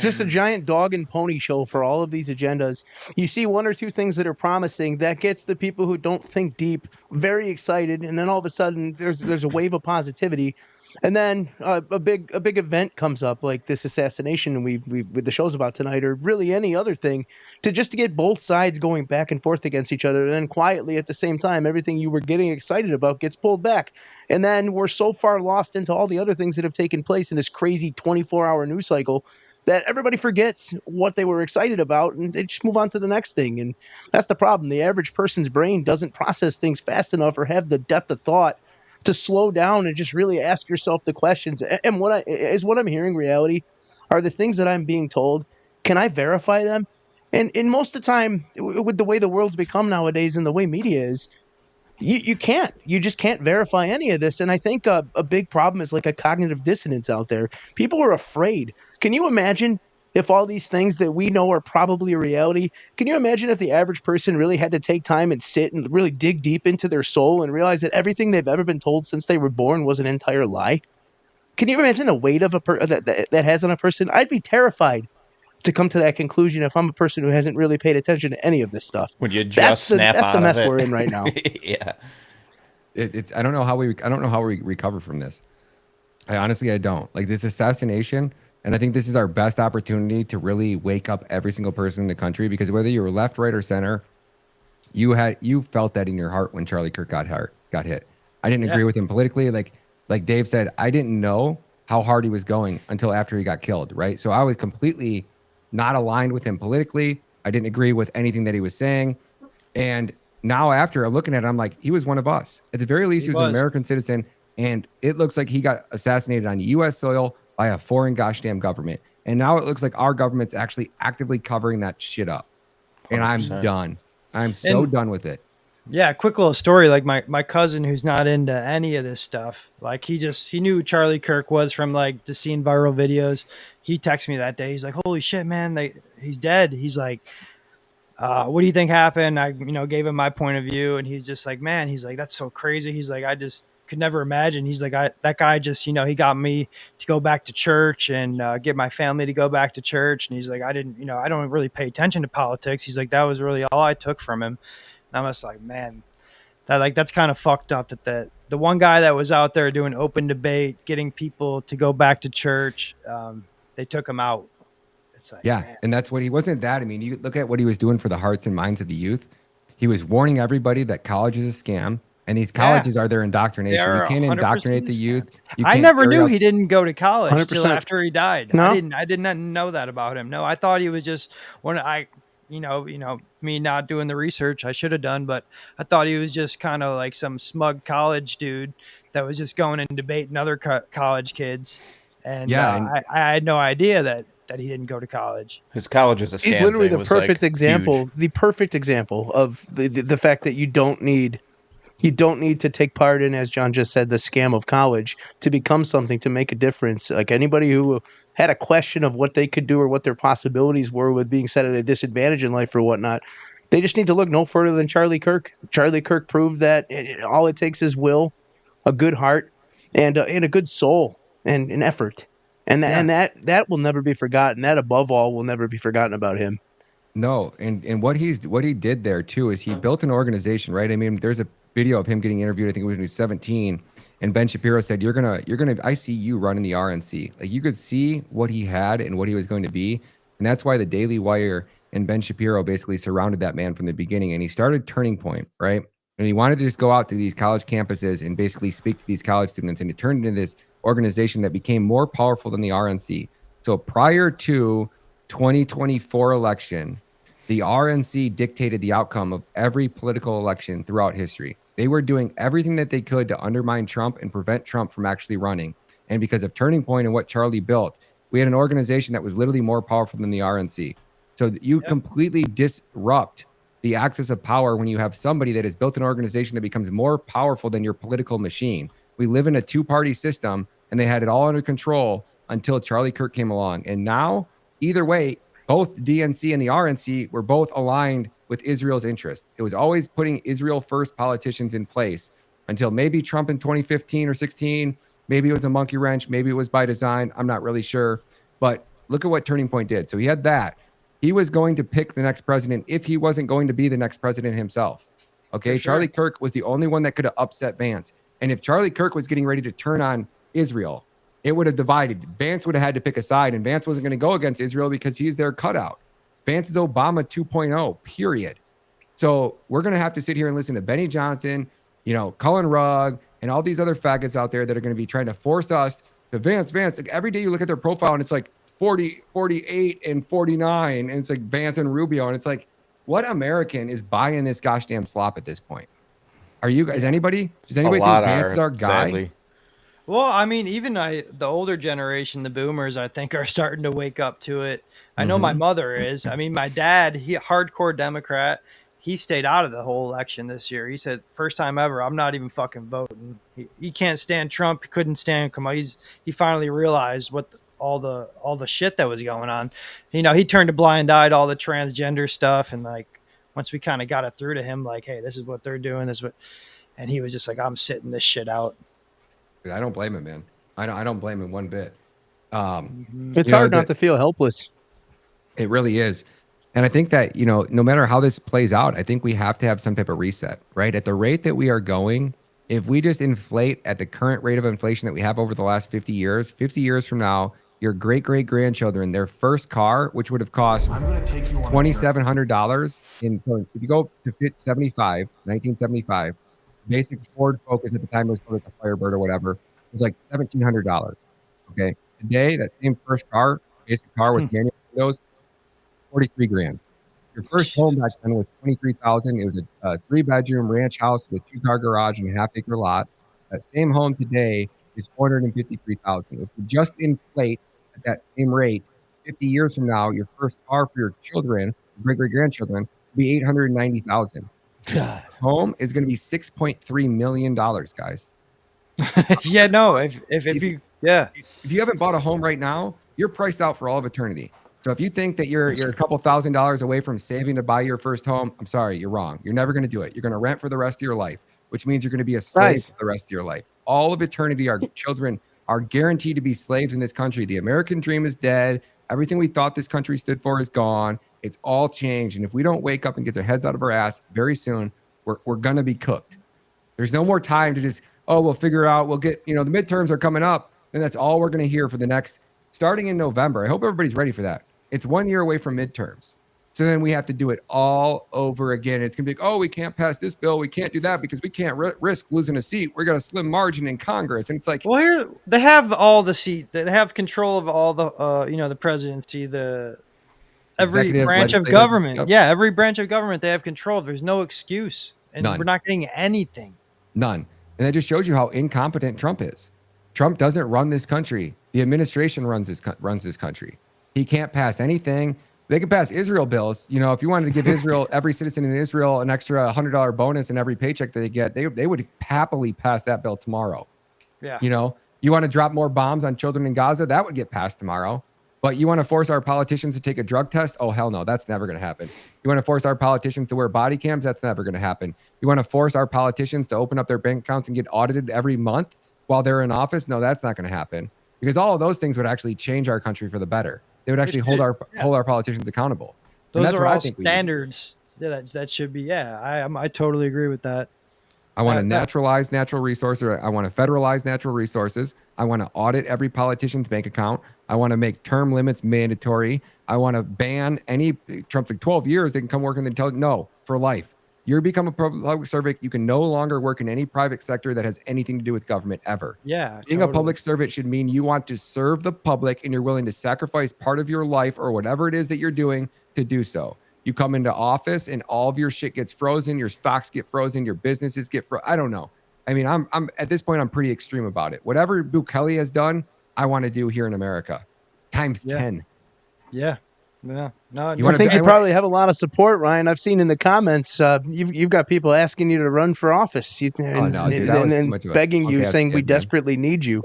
Just a giant dog and pony show for all of these agendas. You see one or two things that are promising, that gets the people who don't think deep very excited, and then all of a sudden there's a wave of positivity, and then a big event comes up like this assassination we with the show's about tonight, or really any other thing, to get both sides going back and forth against each other, and then quietly at the same time everything you were getting excited about gets pulled back, and then we're so far lost into all the other things that have taken place in this crazy 24-hour news cycle that everybody forgets what they were excited about and they just move on to the next thing. And that's the problem. The average person's brain doesn't process things fast enough or have the depth of thought to slow down and just really ask yourself the questions. And what I'm hearing reality? Are the things that I'm being told, can I verify them? And most of the time, with the way the world's become nowadays and the way media is, you can't. You just can't verify any of this. And I think a big problem is like a cognitive dissonance out there. People are afraid. Can you imagine if all these things that we know are probably a reality? Can you imagine if the average person really had to take time and sit and really dig deep into their soul and realize that everything they've ever been told since they were born was an entire lie? Can you imagine the weight of that has on a person? I'd be terrified to come to that conclusion if I'm a person who hasn't really paid attention to any of this stuff. Would you just snap out of it? That's the mess we're in right now. Yeah. I don't know how we recover from this. I don't. Like this assassination, and I think this is our best opportunity to really wake up every single person in the country, because whether you were left, right, or center, you felt that in your heart when Charlie Kirk got hit. I didn't agree with him politically. Like Dave said, I didn't know how hard he was going until after he got killed, right? So I was completely not aligned with him politically. I didn't agree with anything that he was saying. And now after I'm looking at it, I'm like, he was one of us. At the very least, he was an American citizen. And it looks like he got assassinated on U.S. soil by a foreign gosh damn government. And now it looks like our government's actually actively covering that shit up. And 100%. I'm done. I'm so done with it. Yeah, quick little story. Like my cousin, who's not into any of this stuff, like he knew who Charlie Kirk was from like just seeing viral videos. He texted me that day. He's like, "Holy shit, man! He's dead." He's like, "What do you think happened?" I gave him my point of view, and he's just like, "Man," he's like, "That's so crazy." He's like, "I just could never imagine." He's like, "That guy just he got me to go back to church and get my family to go back to church." And he's like, "I didn't I don't really pay attention to politics." He's like, "That was really all I took from him." And I'm just like, man, that's kind of fucked up that the one guy that was out there doing open debate, getting people to go back to church, they took him out. It's like, man. And that's what he wasn't that. I mean, you look at what he was doing for the hearts and minds of the youth. He was warning everybody that college is a scam, and these colleges are their indoctrination. You can't indoctrinate the youth. I never knew he didn't go to college 100%. until after he died. No? I did not know that about him. No, I thought he was just me not doing the research I should have done, but I thought he was just kind of like some smug college dude that was just going and debating other college kids. And I had no idea that he didn't go to college. His college is a scam. He's literally the perfect example, of the fact that you don't need to take part in, as John just said, the scam of college to become something, to make a difference. Like anybody who had a question of what they could do or what their possibilities were with being set at a disadvantage in life or whatnot, they just need to look no further than Charlie Kirk. Charlie Kirk proved that all it takes is will, a good heart, and a good soul and an effort. And that will never be forgotten. That above all will never be forgotten about him. No, and what he did there too is he built an organization, right? I mean, there's a video of him getting interviewed, I think it was when he was 17, and Ben Shapiro said, you're gonna I see you running the RNC. Like you could see what he had and what he was going to be. And that's why the Daily Wire and Ben Shapiro basically surrounded that man from the beginning. And he started Turning Point, right? And he wanted to just go out to these college campuses and basically speak to these college students. And it turned into this organization that became more powerful than the RNC. So prior to 2024 election, the RNC dictated the outcome of every political election throughout history. They were doing everything that they could to undermine Trump and prevent Trump from actually running. And because of Turning Point and what Charlie built, we had an organization that was literally more powerful than the RNC. So you completely disrupt the axis of power when you have somebody that has built an organization that becomes more powerful than your political machine. We live in a two-party system, and they had it all under control until Charlie Kirk came along. And now, either way, both DNC and the RNC were both aligned with Israel's interest. It was always putting Israel first politicians in place until maybe Trump in 2015 or 16. Maybe it was a monkey wrench. Maybe it was by design. I'm not really sure. But look at what Turning Point did. So he had that. He was going to pick the next president if he wasn't going to be the next president himself. Okay. For sure. Charlie Kirk was the only one that could have upset Vance. And if Charlie Kirk was getting ready to turn on Israel, it would have divided. Vance would have had to pick a side, and Vance wasn't going to go against Israel because he's their cutout. Vance is Obama 2.0, period. So we're going to have to sit here and listen to Benny Johnson, Cullen Rugg, and all these other faggots out there that are going to be trying to force us to Vance. Like every day you look at their profile and it's like 40, 48, and 49, and it's like Vance and Rubio, and it's like, what American is buying this gosh damn slop at this point? Are you guys? Does anybody think Vance is our guy? Sadly. Well, I mean, even the older generation, the boomers, I think are starting to wake up to it. I know my mother is. I mean, my dad, he hardcore Democrat. He stayed out of the whole election this year. He said, first time ever, I'm not even fucking voting. He can't stand Trump. He couldn't stand Kamala. He finally realized what all the shit that was going on. He turned a blind eye to all the transgender stuff, and like once we kind of got it through to him, like, hey, this is what they're doing. And he was just like, I'm sitting this shit out. Dude, I don't blame him, man. I don't blame him one bit. It's hard not to feel helpless. It really is. And I think that, no matter how this plays out, I think we have to have some type of reset, right? At the rate that we are going, if we just inflate at the current rate of inflation that we have over the last 50 years from now, your great-great-grandchildren, their first car, which would have cost $2,700 if you go to fit 1975, basic Ford Focus at the time, it was called like a Firebird or whatever, it was like $1,700. Okay. Today, that same first car, basic car with manual windows, 43 grand. Your first home back then was 23,000. It was a 3-bedroom ranch house with a 2-car garage and a half-acre lot. That same home today is 453,000. If you just inflate at that same rate, 50 years from now, your first car for your children, great-great-grandchildren, will be 890,000. God. Home is going to be $6.3 million, guys. Yeah, no. If you haven't bought a home right now, you're priced out for all of eternity. So if you think that you're a couple $1,000s away from saving to buy your first home, I'm sorry, you're wrong. You're never going to do it. You're going to rent for the rest of your life, which means you're going to be a slave for the rest of your life. All of eternity, our children are guaranteed to be slaves in this country. The American dream is dead. Everything we thought this country stood for is gone. It's all changed. And if we don't wake up and get our heads out of our ass very soon, we're going to be cooked. There's no more time to just, we'll figure out, we'll get, the midterms are coming up. And that's all we're going to hear for the next, starting in November. I hope everybody's ready for that. It's 1 year away from midterms. So then we have to do it all over again. It's going to be like, we can't pass this bill. We can't do that because we can't risk losing a seat. We got a slim margin in Congress. And it's like, well, here they have all the seat. They have control of all the, the presidency, every branch of government. Yep. Yeah, every branch of government they have control. There's no excuse, and we're not getting anything. None. And that just shows you how incompetent Trump is. Trump doesn't run this country. The administration runs this country. He can't pass anything. They can pass Israel bills. If you wanted to give Israel, every citizen in Israel, an extra $100 bonus in every paycheck that they get, they would happily pass that bill tomorrow. Yeah. You want to drop more bombs on children in Gaza? That would get passed tomorrow. But you want to force our politicians to take a drug test? Oh, hell no. That's never going to happen. You want to force our politicians to wear body cams? That's never going to happen. You want to force our politicians to open up their bank accounts and get audited every month while they're in office? No, that's not going to happen. Because all of those things would actually change our country for the better. They would actually hold our politicians accountable. Those are all standards that should be. Yeah, I totally agree with that. I want to naturalize natural resources. I want to federalize natural resources. I want to audit every politician's bank account. I want to make term limits mandatory. I want to ban any Trump's like 12 years. They can come work in the intelligence. No, for life. You become a public servant. You can no longer work in any private sector that has anything to do with government ever. Yeah. Being a public servant should mean you want to serve the public and you're willing to sacrifice part of your life or whatever it is that you're doing to do so. You come into office and all of your shit gets frozen, your stocks get frozen, your businesses get frozen. I don't know. I mean, I'm at this point, I'm pretty extreme about it. Whatever Bukele has done, I want to do here in America, times 10. Yeah. No, I think you probably have a lot of support, Ryan. I've seen in the comments, you've got people asking you to run for office, Oh no, dude, that was too much of a begging you, saying we kid, man. desperately need you.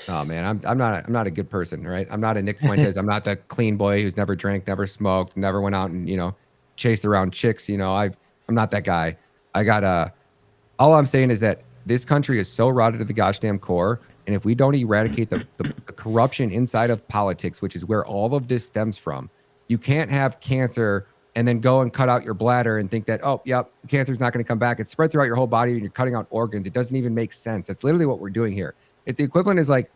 Oh man, I'm not a good person, right? I'm not a Nick Fuentes. I'm not the clean boy who's never drank, never smoked, never went out and chased around chicks. I'm not that guy. All I'm saying is that this country is so rotted to the gosh damn core, and if we don't eradicate the corruption inside of politics, which is where all of this stems from, you can't have cancer and then go and cut out your bladder and think that, oh, yep, cancer's not going to come back. It's spread throughout your whole body and you're cutting out organs. It doesn't even make sense. That's literally what we're doing here. If the equivalent is like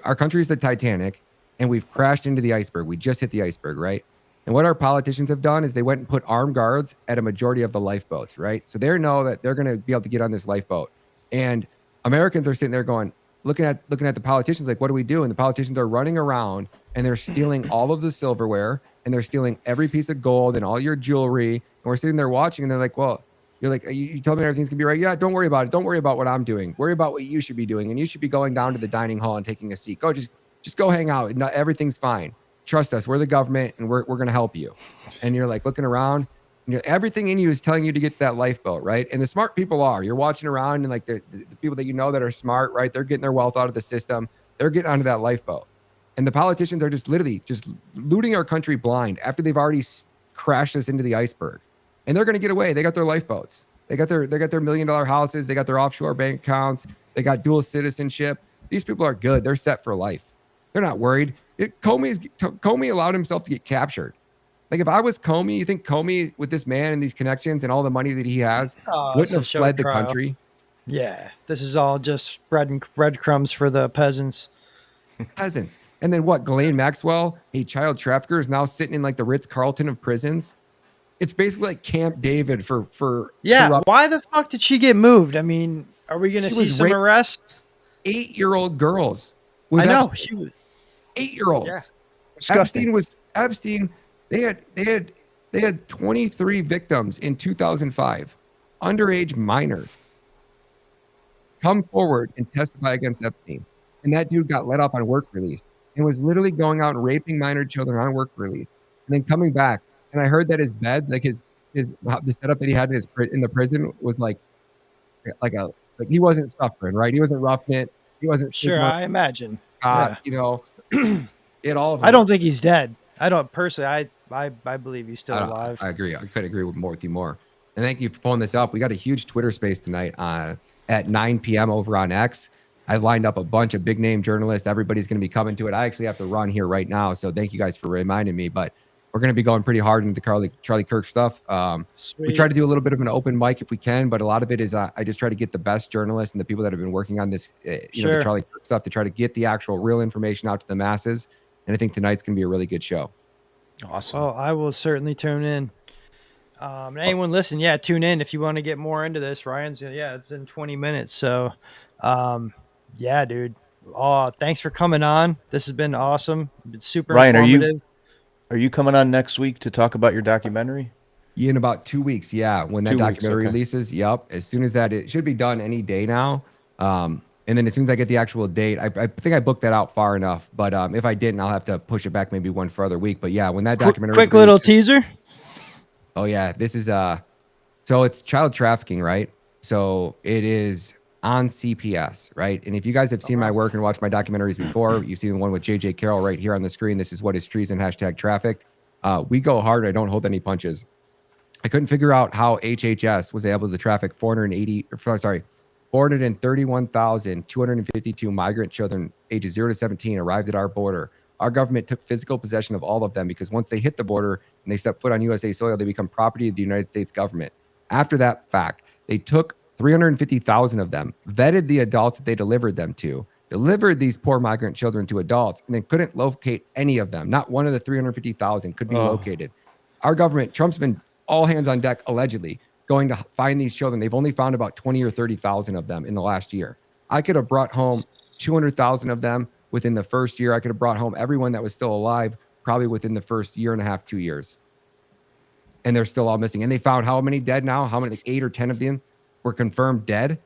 our country is the Titanic and we've crashed into the iceberg. We just hit the iceberg, right? And what our politicians have done is they went and put armed guards at a majority of the lifeboats, right? So they know that they're going to be able to get on this lifeboat. And Americans are sitting there going, looking at the politicians like, what do we do? And the politicians are running around and they're stealing all of the silverware and they're stealing every piece of gold and all your jewelry. And we're sitting there watching and they're like, well, you're like, you told me everything's gonna be right. Yeah, don't worry about it. Don't worry about what I'm doing. Worry about what you should be doing. And you should be going down to the dining hall and taking a seat. Go, just go hang out. Everything's fine. Trust us. We're the government and we're going to help you. And you're like looking around, everything in you is telling you to get to that lifeboat, right? And the smart people you're watching around and like the people that that are smart, right? They're getting their wealth out of the system. They're getting onto that lifeboat. And the politicians are just literally just looting our country blind after they've already crashed us into the iceberg. And they're going to get away. They got their lifeboats. They got their $1 million houses. They got their offshore bank accounts. They got dual citizenship. These people are good. They're set for life. They're not worried. Comey allowed himself to get captured. Like if I was Comey, you think Comey with this man and these connections and all the money that he has wouldn't have fled the country? Yeah, this is all just breadcrumbs for the peasants. Peasants. And then what? Ghislaine Maxwell, a child trafficker, is now sitting in like the Ritz-Carlton of prisons. It's basically like Camp David for Why the fuck did she get moved? I mean, are we going to see some arrests? 8-year-old girls. I know. She was 8-year-olds. Yeah. Disgusting. Epstein. They had 23 victims in 2005, underage minors. Come forward and testify against Epstein. And that dude got let off on work release and was literally going out and raping minor children on work release and then coming back. And I heard that his beds, like the setup that he had in the prison was like he wasn't suffering, right? He wasn't roughing it. He wasn't sure. I imagine. It all of I don't think he's dead. I don't personally. I believe he's still alive. I agree. I couldn't agree with you more. And thank you for pulling this up. We got a huge Twitter space tonight at 9 p.m. over on X. I lined up a bunch of big name journalists. Everybody's going to be coming to it. I actually have to run here right now, so thank you guys for reminding me. But we're going to be going pretty hard into Charlie Kirk stuff. We try to do a little bit of an open mic if we can, but a lot of it is I just try to get the best journalists and the people that have been working on this, the Charlie Kirk stuff, to try to get the actual real information out to the masses. And I think tonight's going to be a really good show. Awesome. Oh, I will certainly tune in. Anyone listen, tune in if you want to get more into this. Ryan's, it's in 20 minutes. So, dude. Oh, thanks for coming on. This has been awesome. It's super informative. Are you coming on next week to talk about your documentary? In about 2 weeks, when that documentary releases. Yep. As soon as that, it should be done any day now. And then as soon as I get the actual date, I think I booked that out far enough. But if I didn't, I'll have to push it back maybe one further week. But when that documentary quick little teaser. Oh yeah, this is so it's child trafficking, right? So it is on CPS, right? And if you guys have seen my work and watched my documentaries before, you've seen the one with JJ Carroll right here on the screen. This is what is treason #trafficked. We go hard. I don't hold any punches. I couldn't figure out how HHS was able to traffic 431,252 migrant children ages 0 to 17 arrived at our border. Our government took physical possession of all of them because once they hit the border and they step foot on USA soil, they become property of the United States government. After that fact, they took 350,000 of them, vetted the adults that they delivered them to, delivered these poor migrant children to adults, and then couldn't locate any of them. Not one of the 350,000 could be located. Our government, Trump's been all hands on deck, allegedly, going to find these children. They've only found about 20 or 30,000 of them in the last year. I could have brought home 200,000 of them within the first year. I could have brought home everyone that was still alive probably within the first year and a half, 2 years. and they're still all missing. And they found how many dead now? How many? Like 8 or 10 of them were confirmed dead.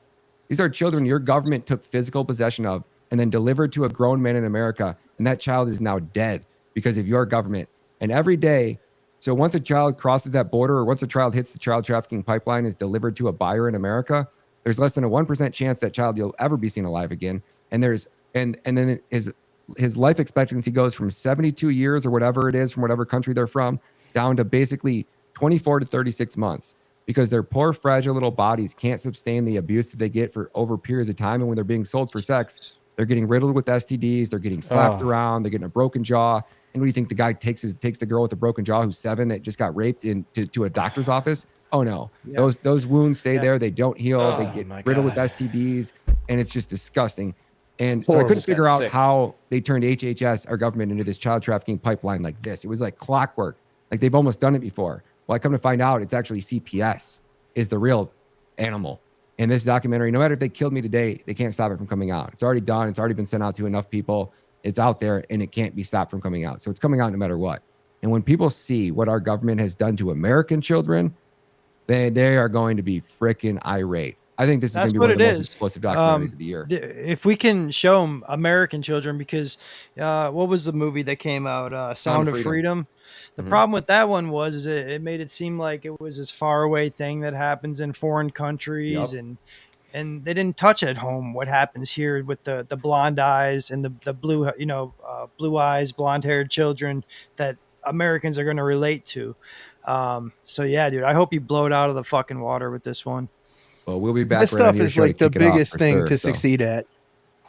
These are children your government took physical possession of and then delivered to a grown man in America. And that child is now dead because of your government. And every day, so once a child crosses that border or once a child hits the child trafficking pipeline is delivered to a buyer in America, there's less than a 1% chance that child you'll ever be seen alive again. And then his life expectancy goes from 72 years or whatever it is from whatever country they're from down to basically 24 to 36 months because their poor, fragile little bodies can't sustain the abuse that they get for over periods of time. And when they're being sold for sex, they're getting riddled with STDs. They're getting slapped around. They're getting a broken jaw. And what do you think the guy takes the girl with a broken jaw who's 7 that just got raped to a doctor's office? Oh no, those wounds stay there. They don't heal. They get riddled with STDs, and it's just disgusling. And so I couldn't figure out how they turned HHS, our government, into this child trafficking pipeline like this. It was like clockwork. Like they've almost done it before. Well, I come to find out it's actually CPS is the real animal. And this documentary, no matter if they killed me today, they can't stop it from coming out. It's already done. It's already been sent out to enough people. It's out there and it can't be stopped from coming out. So it's coming out no matter what. And when people see what our government has done to American children, they are going to be freaking irate. I think this is going to be one of the most explosive documentaries of the year. If we can show them American children, because what was the movie that came out? Sound of Freedom. The problem with that one was it made it seem like it was this far away thing that happens in foreign countries, and they didn't touch at home what happens here with the blonde eyes and the blue blue eyes, blonde haired children that Americans are going to relate to. So yeah, dude, I hope you blow it out of the fucking water with this one. Well, we'll be back. This stuff is like the biggest thing to succeed at.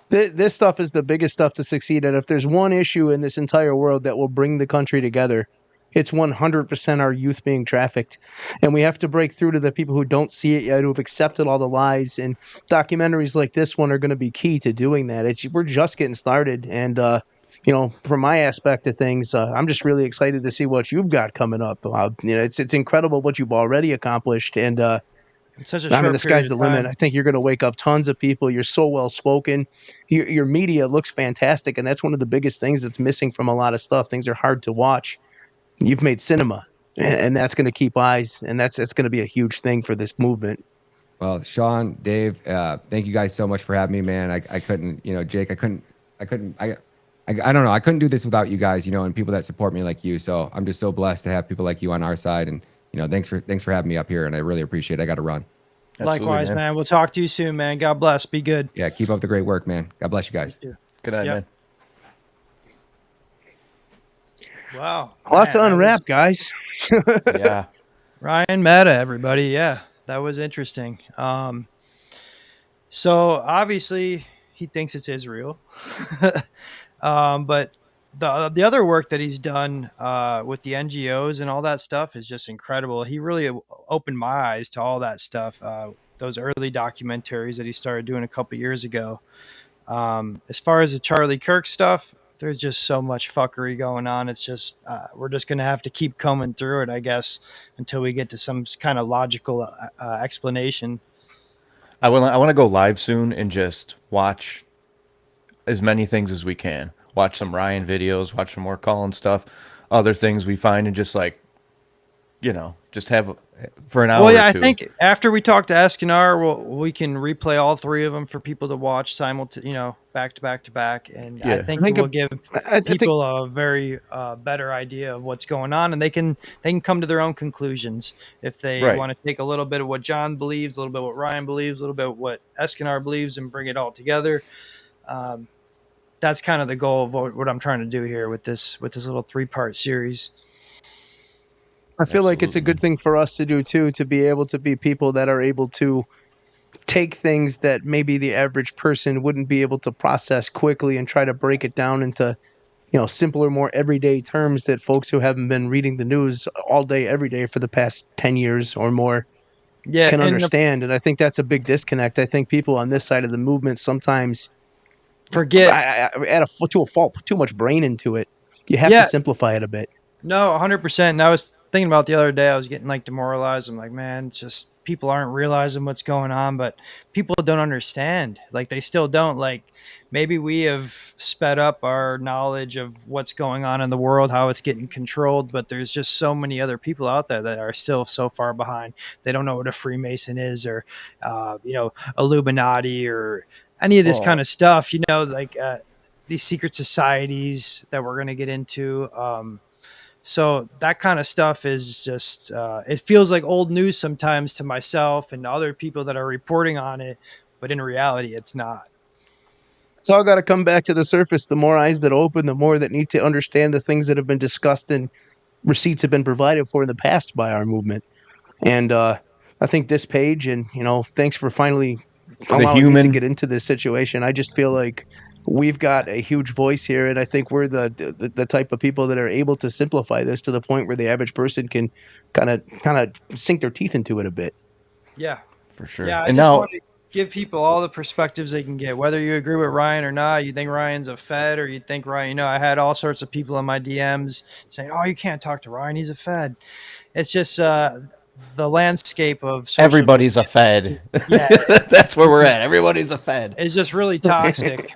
This stuff is the biggest stuff to succeed at. If there's one issue in this entire world that will bring the country together, it's 100% our youth being trafficked. And we have to break through to the people who don't see it yet, who have accepted all the lies. And documentaries like this one are going to be key to doing that. We're just getting started. And, from my aspect of things, I'm just really excited to see what you've got coming up. It's incredible what you've already accomplished. And, such a the sky's the limit. I think you're going to wake up tons of people. You're so well spoken. Your media looks fantastic, and that's one of the biggest things that's missing from a lot of stuff. Things are hard to watch. You've made cinema, and that's going to keep eyes, and that's going to be a huge thing for this movement. Well, Sean, Dave, thank you guys so much for having me, man. I couldn't, Jake, I don't know. I couldn't do this without you guys, and people that support me like you. So I'm just so blessed to have people like you on our side, and thanks for having me up here, and I really appreciate it. I got to run. Absolutely, likewise, man. We'll talk to you soon, man. God bless. Be good. Yeah, keep up the great work, man. God bless you guys. Good night, man. Wow. Lots to unwrap, guys. Yeah. Ryan Matta, everybody. Yeah, that was interesting. So obviously he thinks it's Israel. But the other work that he's done with the NGOs and all that stuff is just incredible. He really opened my eyes to all that stuff. Those early documentaries that he started doing a couple years ago. As far as the Charlie Kirk stuff, there's just so much fuckery going on. It's just we're just going to have to keep coming through it, I guess, until we get to some kind of logical explanation. I want to go live soon and just watch as many things as we can. Watch some Ryan videos, watch some more Colin stuff, other things we find, and just just have for an hour. Well, yeah, or two. I think after we talk to Eskinar, we can replay all 3 of them for people to watch back to back to back, and yeah. I think we'll give people a very better idea of what's going on, and they can come to their own conclusions if they want to take a little bit of what John believes, a little bit of what Ryan believes, a little bit of what Eskinar believes, and bring it all together. That's kind of the goal of what I'm trying to do here with this little 3-part series. I feel like it's a good thing for us to do too, to be able to be people that are able to take things that maybe the average person wouldn't be able to process quickly and try to break it down into, simpler, more everyday terms that folks who haven't been reading the news all day, every day for the past 10 years or more can understand. And I think that's a big disconnect. I think people on this side of the movement sometimes forget to a fault, put too much brain into it. You have to simplify it a bit. No, 100%. And I was thinking about the other day, I was getting demoralized. I'm like, man, it's just people aren't realizing what's going on, but people don't understand. Like they still don't. Like maybe we have sped up our knowledge of what's going on in the world, how it's getting controlled, but there's just so many other people out there that are still so far behind. They don't know what a Freemason is, or Illuminati, or any of this kind of stuff. Like these secret societies that we're going to get into. So that kind of stuff is just, it feels like old news sometimes to myself and other people that are reporting on it, but in reality, it's not. It's all got to come back to the surface. The more eyes that open, the more that need to understand the things that have been discussed and receipts have been provided for in the past by our movement. And I think this page, and thanks for finally allowing me to get into this situation. I just feel like we've got a huge voice here, and I think we're the type of people that are able to simplify this to the point where the average person can kind of sink their teeth into it a bit. Yeah, for sure. Yeah, I just want to give people all the perspectives they can get, whether you agree with Ryan or not. You think Ryan's a Fed, or you think Ryan, I had all sorts of people in my DMs saying, "Oh, you can't talk to Ryan, he's a Fed." It's just the landscape of everybody's a Fed. Yeah, that's where we're at. Everybody's a Fed. It's just really toxic.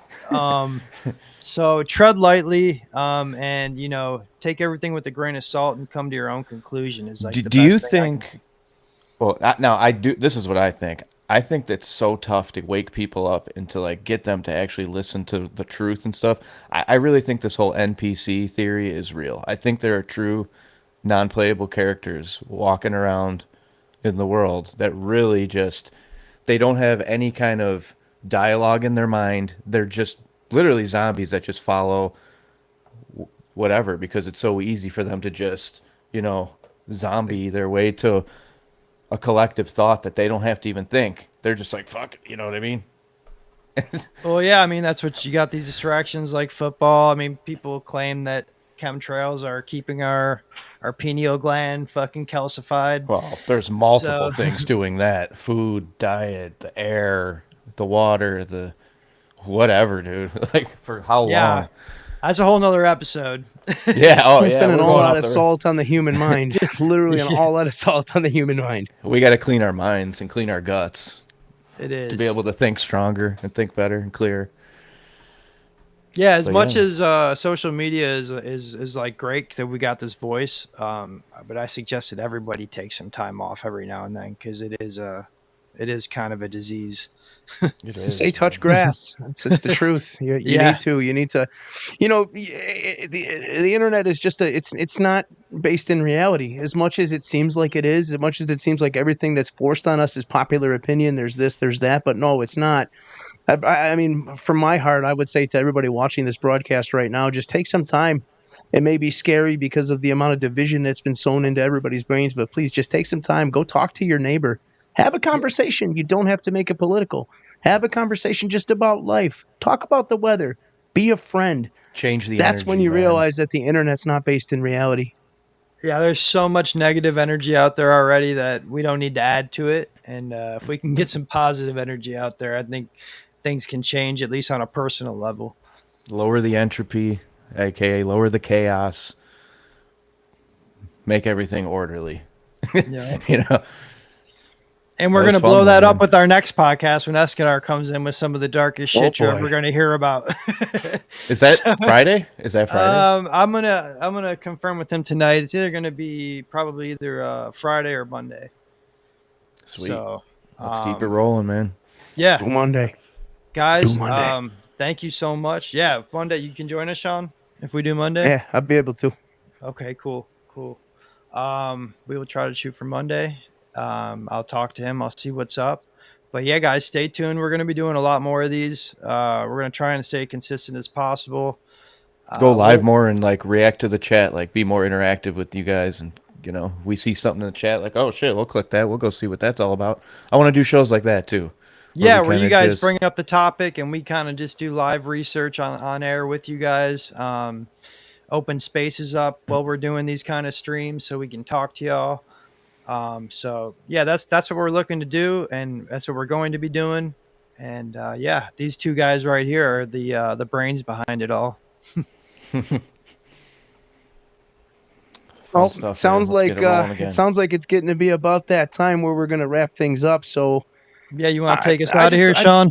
So tread lightly, and take everything with a grain of salt and come to your own conclusion. Is like the do best you thing think? Well, now I do. This is what I think. I think that's so tough to wake people up and to like get them to actually listen to the truth and stuff. I really think this whole NPC theory is real. I think there are true non-playable characters walking around in the world that really just, they don't have any kind of dialogue in their mind. They're just literally zombies that just follow whatever, because it's so easy for them to just, zombie their way to a collective thought that they don't have to even think. They're just like, fuck it, you know what I mean? Well, yeah, I mean, that's what you got, these distractions like football. I mean, people claim that chemtrails are keeping our pineal gland fucking calcified. Well, there's multiple things doing that. Food, diet, the air, the water, the whatever, dude. Like, for how long? That's a whole nother episode. Yeah. Oh, it's been an all-out assault on the human mind. Literally an all-out assault on the human mind. We got to clean our minds and clean our guts. It is. To be able to think stronger and think better and clearer. Yeah, as much as social media is like great that we got this voice, but I suggest that everybody take some time off every now and then, because it is kind of a disease. It is. Say touch grass. It's the truth. You need to. The internet is just it's not based in reality. As much as it seems like it is, as much as it seems like everything that's forced on us is popular opinion. There's this, there's that, but no, it's not. I mean, from my heart, I would say to everybody watching this broadcast right now, just take some time. It may be scary because of the amount of division that's been sown into everybody's brains, but please just take some time. Go talk to your neighbor. Have a conversation. You don't have to make it political. Have a conversation just about life. Talk about the weather. Be a friend. Change the That's energy, when you realize that the internet's not based in reality. Yeah, there's so much negative energy out there already that we don't need to add to it. And if we can get some positive energy out there, I think things can change, at least on a personal level. Lower the entropy, aka lower the chaos. Make everything orderly. Yeah. And we're going to blow that up with our next podcast when Escadar comes in with some of the darkest shit you're ever going to hear about. Is that Friday? Is that Friday? I'm gonna confirm with him tonight. It's either going to be probably either Friday or Monday. Sweet. So let's keep it rolling, man. Yeah. Do Monday. Guys, thank you so much. Yeah, Monday. You can join us, Sean, if we do Monday? Yeah, I'll be able to. Okay, cool. We will try to shoot for Monday. I'll talk to him. I'll see what's up. But yeah, guys, stay tuned. We're going to be doing a lot more of these. We're going to try and stay consistent as possible. Go live more and like react to the chat, like be more interactive with you guys. And, we see something in the chat, like, oh shit, we'll click that. We'll go see what that's all about. I want to do shows like that too. Yeah, where you guys bring up the topic and we kind of just do live research on air with you guys. Open spaces up while we're doing these kind of streams so we can talk to y'all. So yeah, that's what we're looking to do, and that's what we're going to be doing. And yeah, these two guys right here are the brains behind it all. Fun Well, stuff, sounds man. Let's like get it rolling it again. sounds like it's getting to be about that time where we're going to wrap things up. So Yeah, you want to I, take us I out of just, here, I, Sean?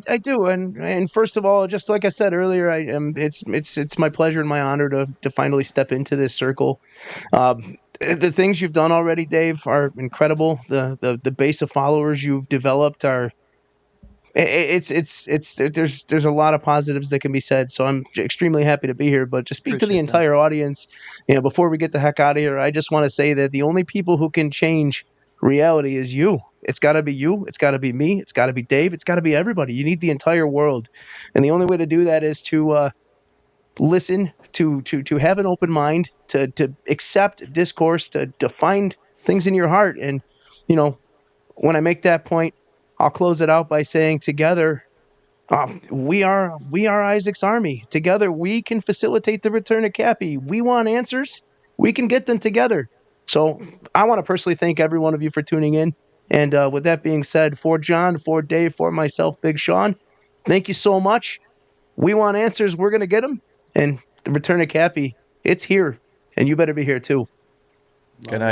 I do. And first of all, just like I said earlier, I am. It's my pleasure and my honor to finally step into this circle. The things you've done already, Dave, are incredible. The base of followers you've developed are there's a lot of positives that can be said. So I'm extremely happy to be here. But to speak to the Appreciate that. entire audience, before we get the heck out of here, I just want to say that the only people who can change reality is you. It's got to be you. It's got to be me. It's got to be Dave. It's got to be everybody. You need the entire world, and the only way to do that is to listen, to have an open mind, to accept discourse, to find things in your heart, and you know when I make that point, I'll close it out by saying together, we are Isaac's army. Together, we can facilitate the return of Cappy. We want answers. We can get them together. So I want to personally thank every one of you for tuning in. And with that being said, for John, for Dave, for myself, Big Sean, thank you so much. We want answers. We're going to get them. And the return of Cappy, it's here. And you better be here too. Good night.